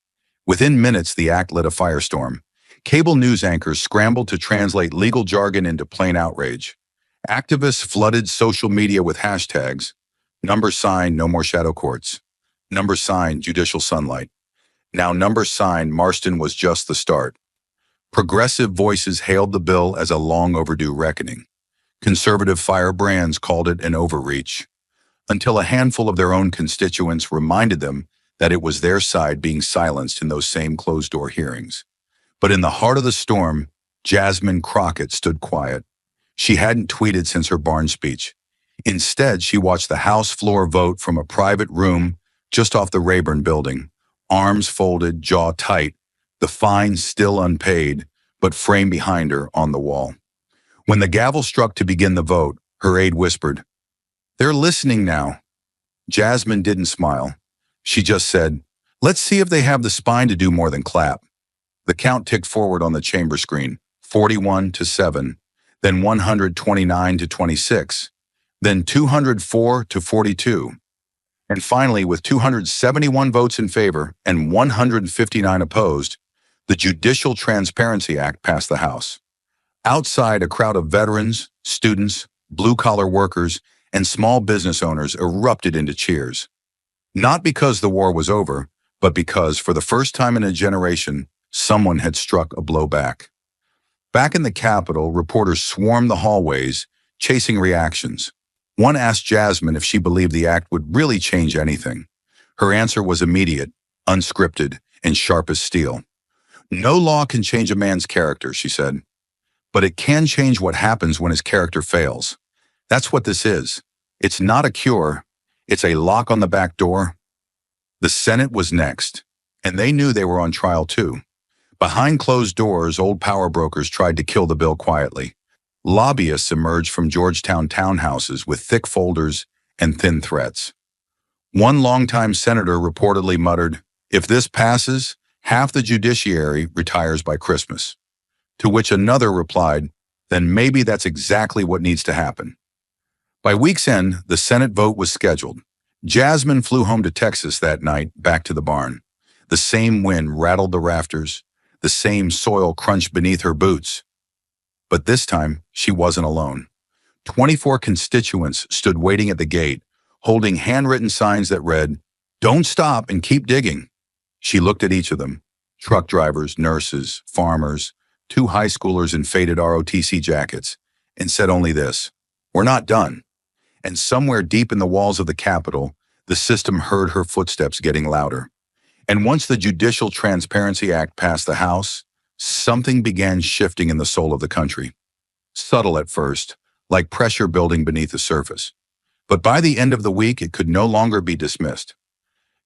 Within minutes, the act lit a firestorm. Cable news anchors scrambled to translate legal jargon into plain outrage. Activists flooded social media with hashtags, #sign no more shadow courts, #sign judicial sunlight. Now #sign Marston was just the start. Progressive voices hailed the bill as a long overdue reckoning. Conservative firebrands called it an overreach, until a handful of their own constituents reminded them that it was their side being silenced in those same closed-door hearings. But in the heart of the storm, Jasmine Crockett stood quiet. She hadn't tweeted since her barn speech. Instead, she watched the House floor vote from a private room just off the Rayburn building, arms folded, jaw tight, the fine still unpaid, but framed behind her on the wall. When the gavel struck to begin the vote, her aide whispered, "They're listening now." Jasmine didn't smile. She just said, "Let's see if they have the spine to do more than clap." The count ticked forward on the chamber screen, 41-7, then 129-26, then 204-42. And finally, with 271 votes in favor and 159 opposed, the Judicial Transparency Act passed the House. Outside, a crowd of veterans, students, blue-collar workers, and small business owners erupted into cheers. Not because the war was over, but because, for the first time in a generation, someone had struck a blow back. Back in the Capitol, reporters swarmed the hallways, chasing reactions. One asked Jasmine if she believed the act would really change anything. Her answer was immediate, unscripted, and sharp as steel. "No law can change a man's character," she said. "But it can change what happens when his character fails. That's what this is. It's not a cure. It's a lock on the back door." The Senate was next, and they knew they were on trial too. Behind closed doors, old power brokers tried to kill the bill quietly. Lobbyists emerged from Georgetown townhouses with thick folders and thin threats. One longtime senator reportedly muttered, "If this passes, half the judiciary retires by Christmas." To which another replied, "Then maybe that's exactly what needs to happen." By week's end, the Senate vote was scheduled. Jasmine flew home to Texas that night, back to the barn. The same wind rattled the rafters, the same soil crunched beneath her boots. But this time, she wasn't alone. 24 constituents stood waiting at the gate, holding handwritten signs that read, "Don't stop and keep digging." She looked at each of them: truck drivers, nurses, farmers, two high schoolers in faded ROTC jackets, and said only this: "We're not done." And somewhere deep in the walls of the Capitol, the system heard her footsteps getting louder. And once the Judicial Transparency Act passed the House, something began shifting in the soul of the country. Subtle at first, like pressure building beneath the surface. But by the end of the week, it could no longer be dismissed.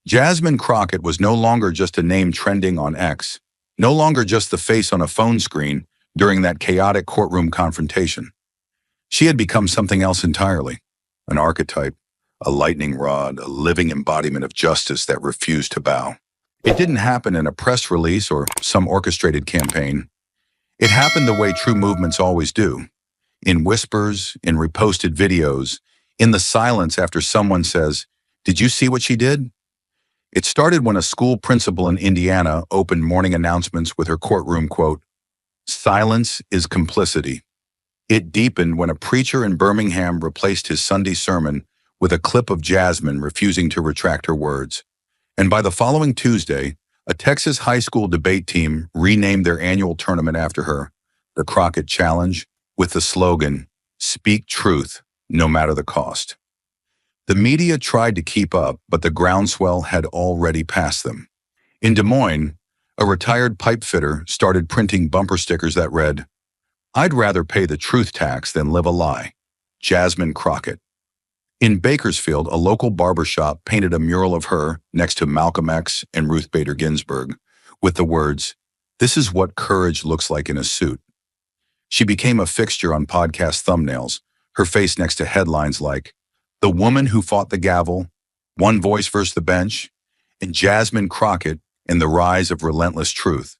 Jasmine Crockett was no longer just a name trending on X, no longer just the face on a phone screen during that chaotic courtroom confrontation. She had become something else entirely, an archetype, a lightning rod, a living embodiment of justice that refused to bow. It didn't happen in a press release or some orchestrated campaign. It happened the way true movements always do, in whispers, in reposted videos, in the silence after someone says, "Did you see what she did?" It started when a school principal in Indiana opened morning announcements with her courtroom quote, "Silence is complicity." It deepened when a preacher in Birmingham replaced his Sunday sermon with a clip of Jasmine refusing to retract her words. And by the following Tuesday, a Texas high school debate team renamed their annual tournament after her, the Crockett Challenge, with the slogan, "Speak truth, no matter the cost." The media tried to keep up, but the groundswell had already passed them. In Des Moines, a retired pipe fitter started printing bumper stickers that read, "I'd rather pay the truth tax than live a lie. Jasmine Crockett." In Bakersfield, a local barbershop painted a mural of her next to Malcolm X and Ruth Bader Ginsburg with the words, "This is what courage looks like in a suit." She became a fixture on podcast thumbnails, her face next to headlines like, "The Woman Who Fought the Gavel," "One Voice versus the Bench," and "Jasmine Crockett and the Rise of Relentless Truth."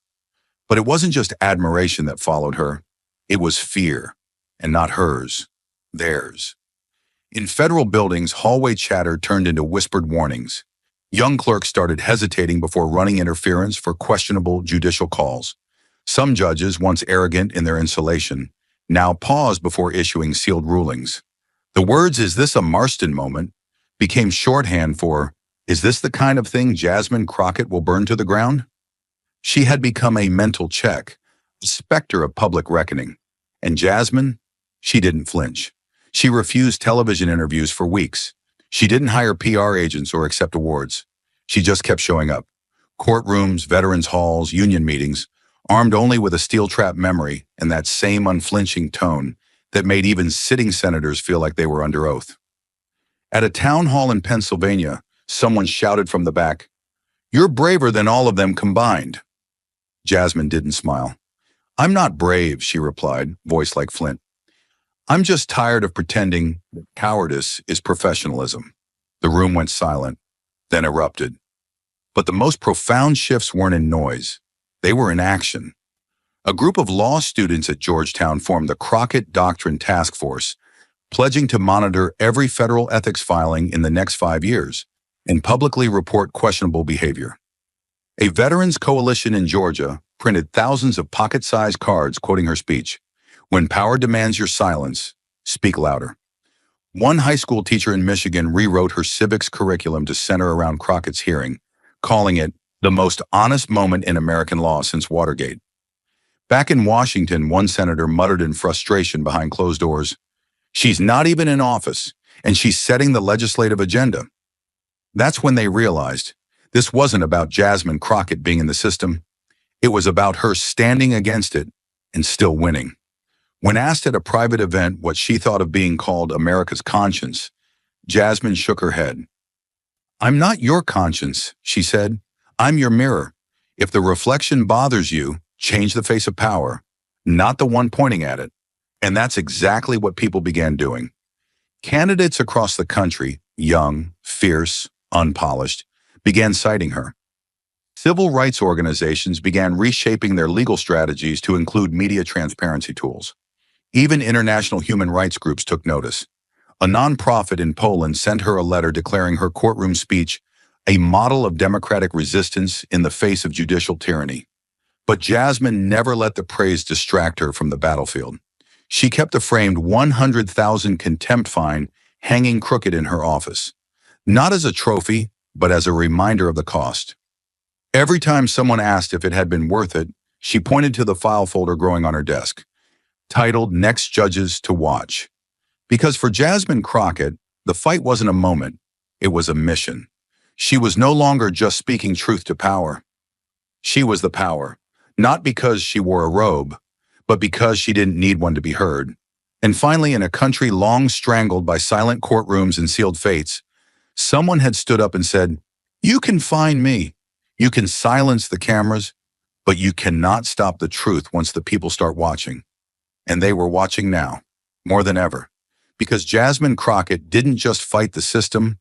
But it wasn't just admiration that followed her. It was fear, and not hers, theirs. In federal buildings, hallway chatter turned into whispered warnings. Young clerks started hesitating before running interference for questionable judicial calls. Some judges, once arrogant in their insulation, now paused before issuing sealed rulings. The words, "Is this a Marston moment?" became shorthand for, "Is this the kind of thing Jasmine Crockett will burn to the ground?" She had become a mental check, a specter of public reckoning. And Jasmine? She didn't flinch. She refused television interviews for weeks. She didn't hire PR agents or accept awards. She just kept showing up. Courtrooms, veterans' halls, union meetings, armed only with a steel-trap memory and that same unflinching tone that made even sitting senators feel like they were under oath. At a town hall in Pennsylvania, someone shouted from the back, "You're braver than all of them combined." Jasmine didn't smile. "I'm not brave," she replied, voice like flint. "I'm just tired of pretending that cowardice is professionalism." The room went silent, then erupted. But the most profound shifts weren't in noise. They were in action. A group of law students at Georgetown formed the Crockett Doctrine Task Force, pledging to monitor every federal ethics filing in the next 5 years and publicly report questionable behavior. A veterans coalition in Georgia printed thousands of pocket-sized cards quoting her speech, "When power demands your silence, speak louder." One high school teacher in Michigan rewrote her civics curriculum to center around Crockett's hearing, calling it the most honest moment in American law since Watergate. Back in Washington, one senator muttered in frustration behind closed doors, "She's not even in office, and she's setting the legislative agenda." That's when they realized this wasn't about Jasmine Crockett being in the system. It was about her standing against it and still winning. When asked at a private event what she thought of being called America's conscience, Jasmine shook her head. "I'm not your conscience," she said. "I'm your mirror. If the reflection bothers you, change the face of power, not the one pointing at it." And that's exactly what people began doing. Candidates across the country, young, fierce, unpolished, began citing her. Civil rights organizations began reshaping their legal strategies to include media transparency tools. Even international human rights groups took notice. A nonprofit in Poland sent her a letter declaring her courtroom speech a model of democratic resistance in the face of judicial tyranny. But Jasmine never let the praise distract her from the battlefield. She kept a framed 100,000 contempt fine hanging crooked in her office, not as a trophy, but as a reminder of the cost. Every time someone asked if it had been worth it, she pointed to the file folder growing on her desk, titled Next Judges to Watch. Because for Jasmine Crockett, the fight wasn't a moment, it was a mission. She was no longer just speaking truth to power. She was the power, not because she wore a robe, but because she didn't need one to be heard. And finally, in a country long strangled by silent courtrooms and sealed fates, someone had stood up and said, "You can find me. You can silence the cameras, but you cannot stop the truth once the people start watching." And they were watching now, more than ever. Because Jasmine Crockett didn't just fight the system,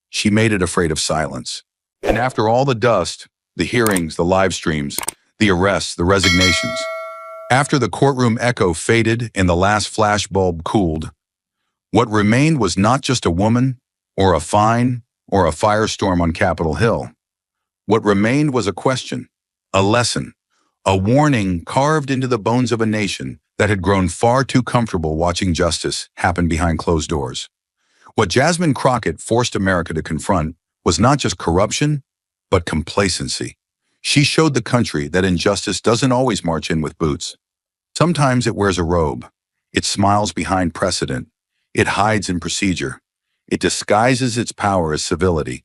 she made it afraid of silence. And after all the dust, the hearings, the live streams, the arrests, the resignations, after the courtroom echo faded and the last flashbulb cooled, what remained was not just a woman, or a fine, or a firestorm on Capitol Hill. What remained was a question, a lesson, a warning carved into the bones of a nation that had grown far too comfortable watching justice happen behind closed doors. What Jasmine Crockett forced America to confront was not just corruption, but complacency. She showed the country that injustice doesn't always march in with boots. Sometimes it wears a robe. It smiles behind precedent. It hides in procedure. It disguises its power as civility.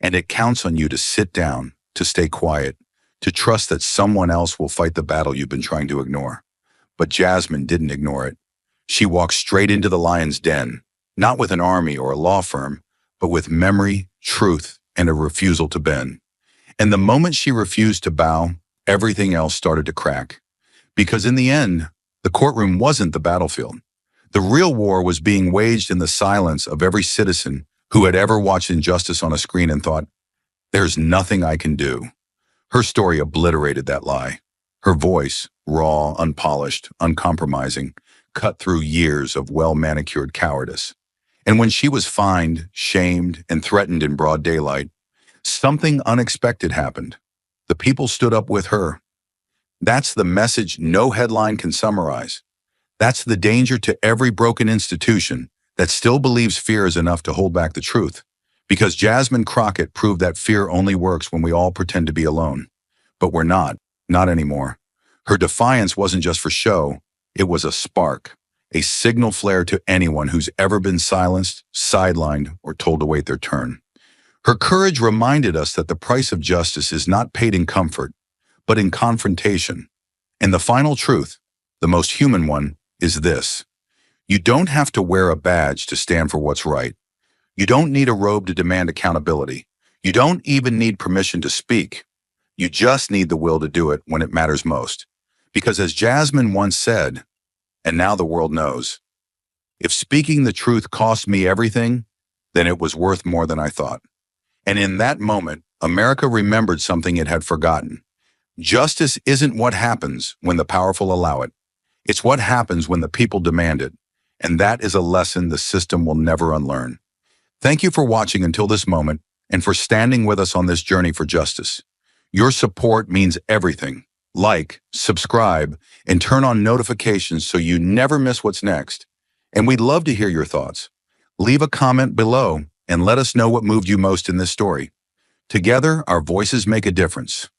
And it counts on you to sit down, to stay quiet, to trust that someone else will fight the battle you've been trying to ignore. But Jasmine didn't ignore it. She walked straight into the lion's den, not with an army or a law firm, but with memory, truth, and a refusal to bend. And the moment she refused to bow, everything else started to crack. Because in the end, the courtroom wasn't the battlefield. The real war was being waged in the silence of every citizen who had ever watched injustice on a screen and thought, "There's nothing I can do." Her story obliterated that lie. Her voice, raw, unpolished, uncompromising, cut through years of well-manicured cowardice. And when she was fined, shamed, and threatened in broad daylight, something unexpected happened. The people stood up with her. That's the message no headline can summarize. That's the danger to every broken institution that still believes fear is enough to hold back the truth. Because Jasmine Crockett proved that fear only works when we all pretend to be alone. But we're not anymore. Her defiance wasn't just for show, it was a spark, a signal flare to anyone who's ever been silenced, sidelined, or told to wait their turn. Her courage reminded us that the price of justice is not paid in comfort, but in confrontation. And the final truth, the most human one, is this. You don't have to wear a badge to stand for what's right. You don't need a robe to demand accountability. You don't even need permission to speak. You just need the will to do it when it matters most. Because as Jasmine once said, and now the world knows, if speaking the truth cost me everything, then it was worth more than I thought. And in that moment, America remembered something it had forgotten. Justice isn't what happens when the powerful allow it. It's what happens when the people demand it. And that is a lesson the system will never unlearn. Thank you for watching until this moment and for standing with us on this journey for justice. Your support means everything. Like, subscribe, and turn on notifications so you never miss what's next. And we'd love to hear your thoughts. Leave a comment below and let us know what moved you most in this story. Together, our voices make a difference.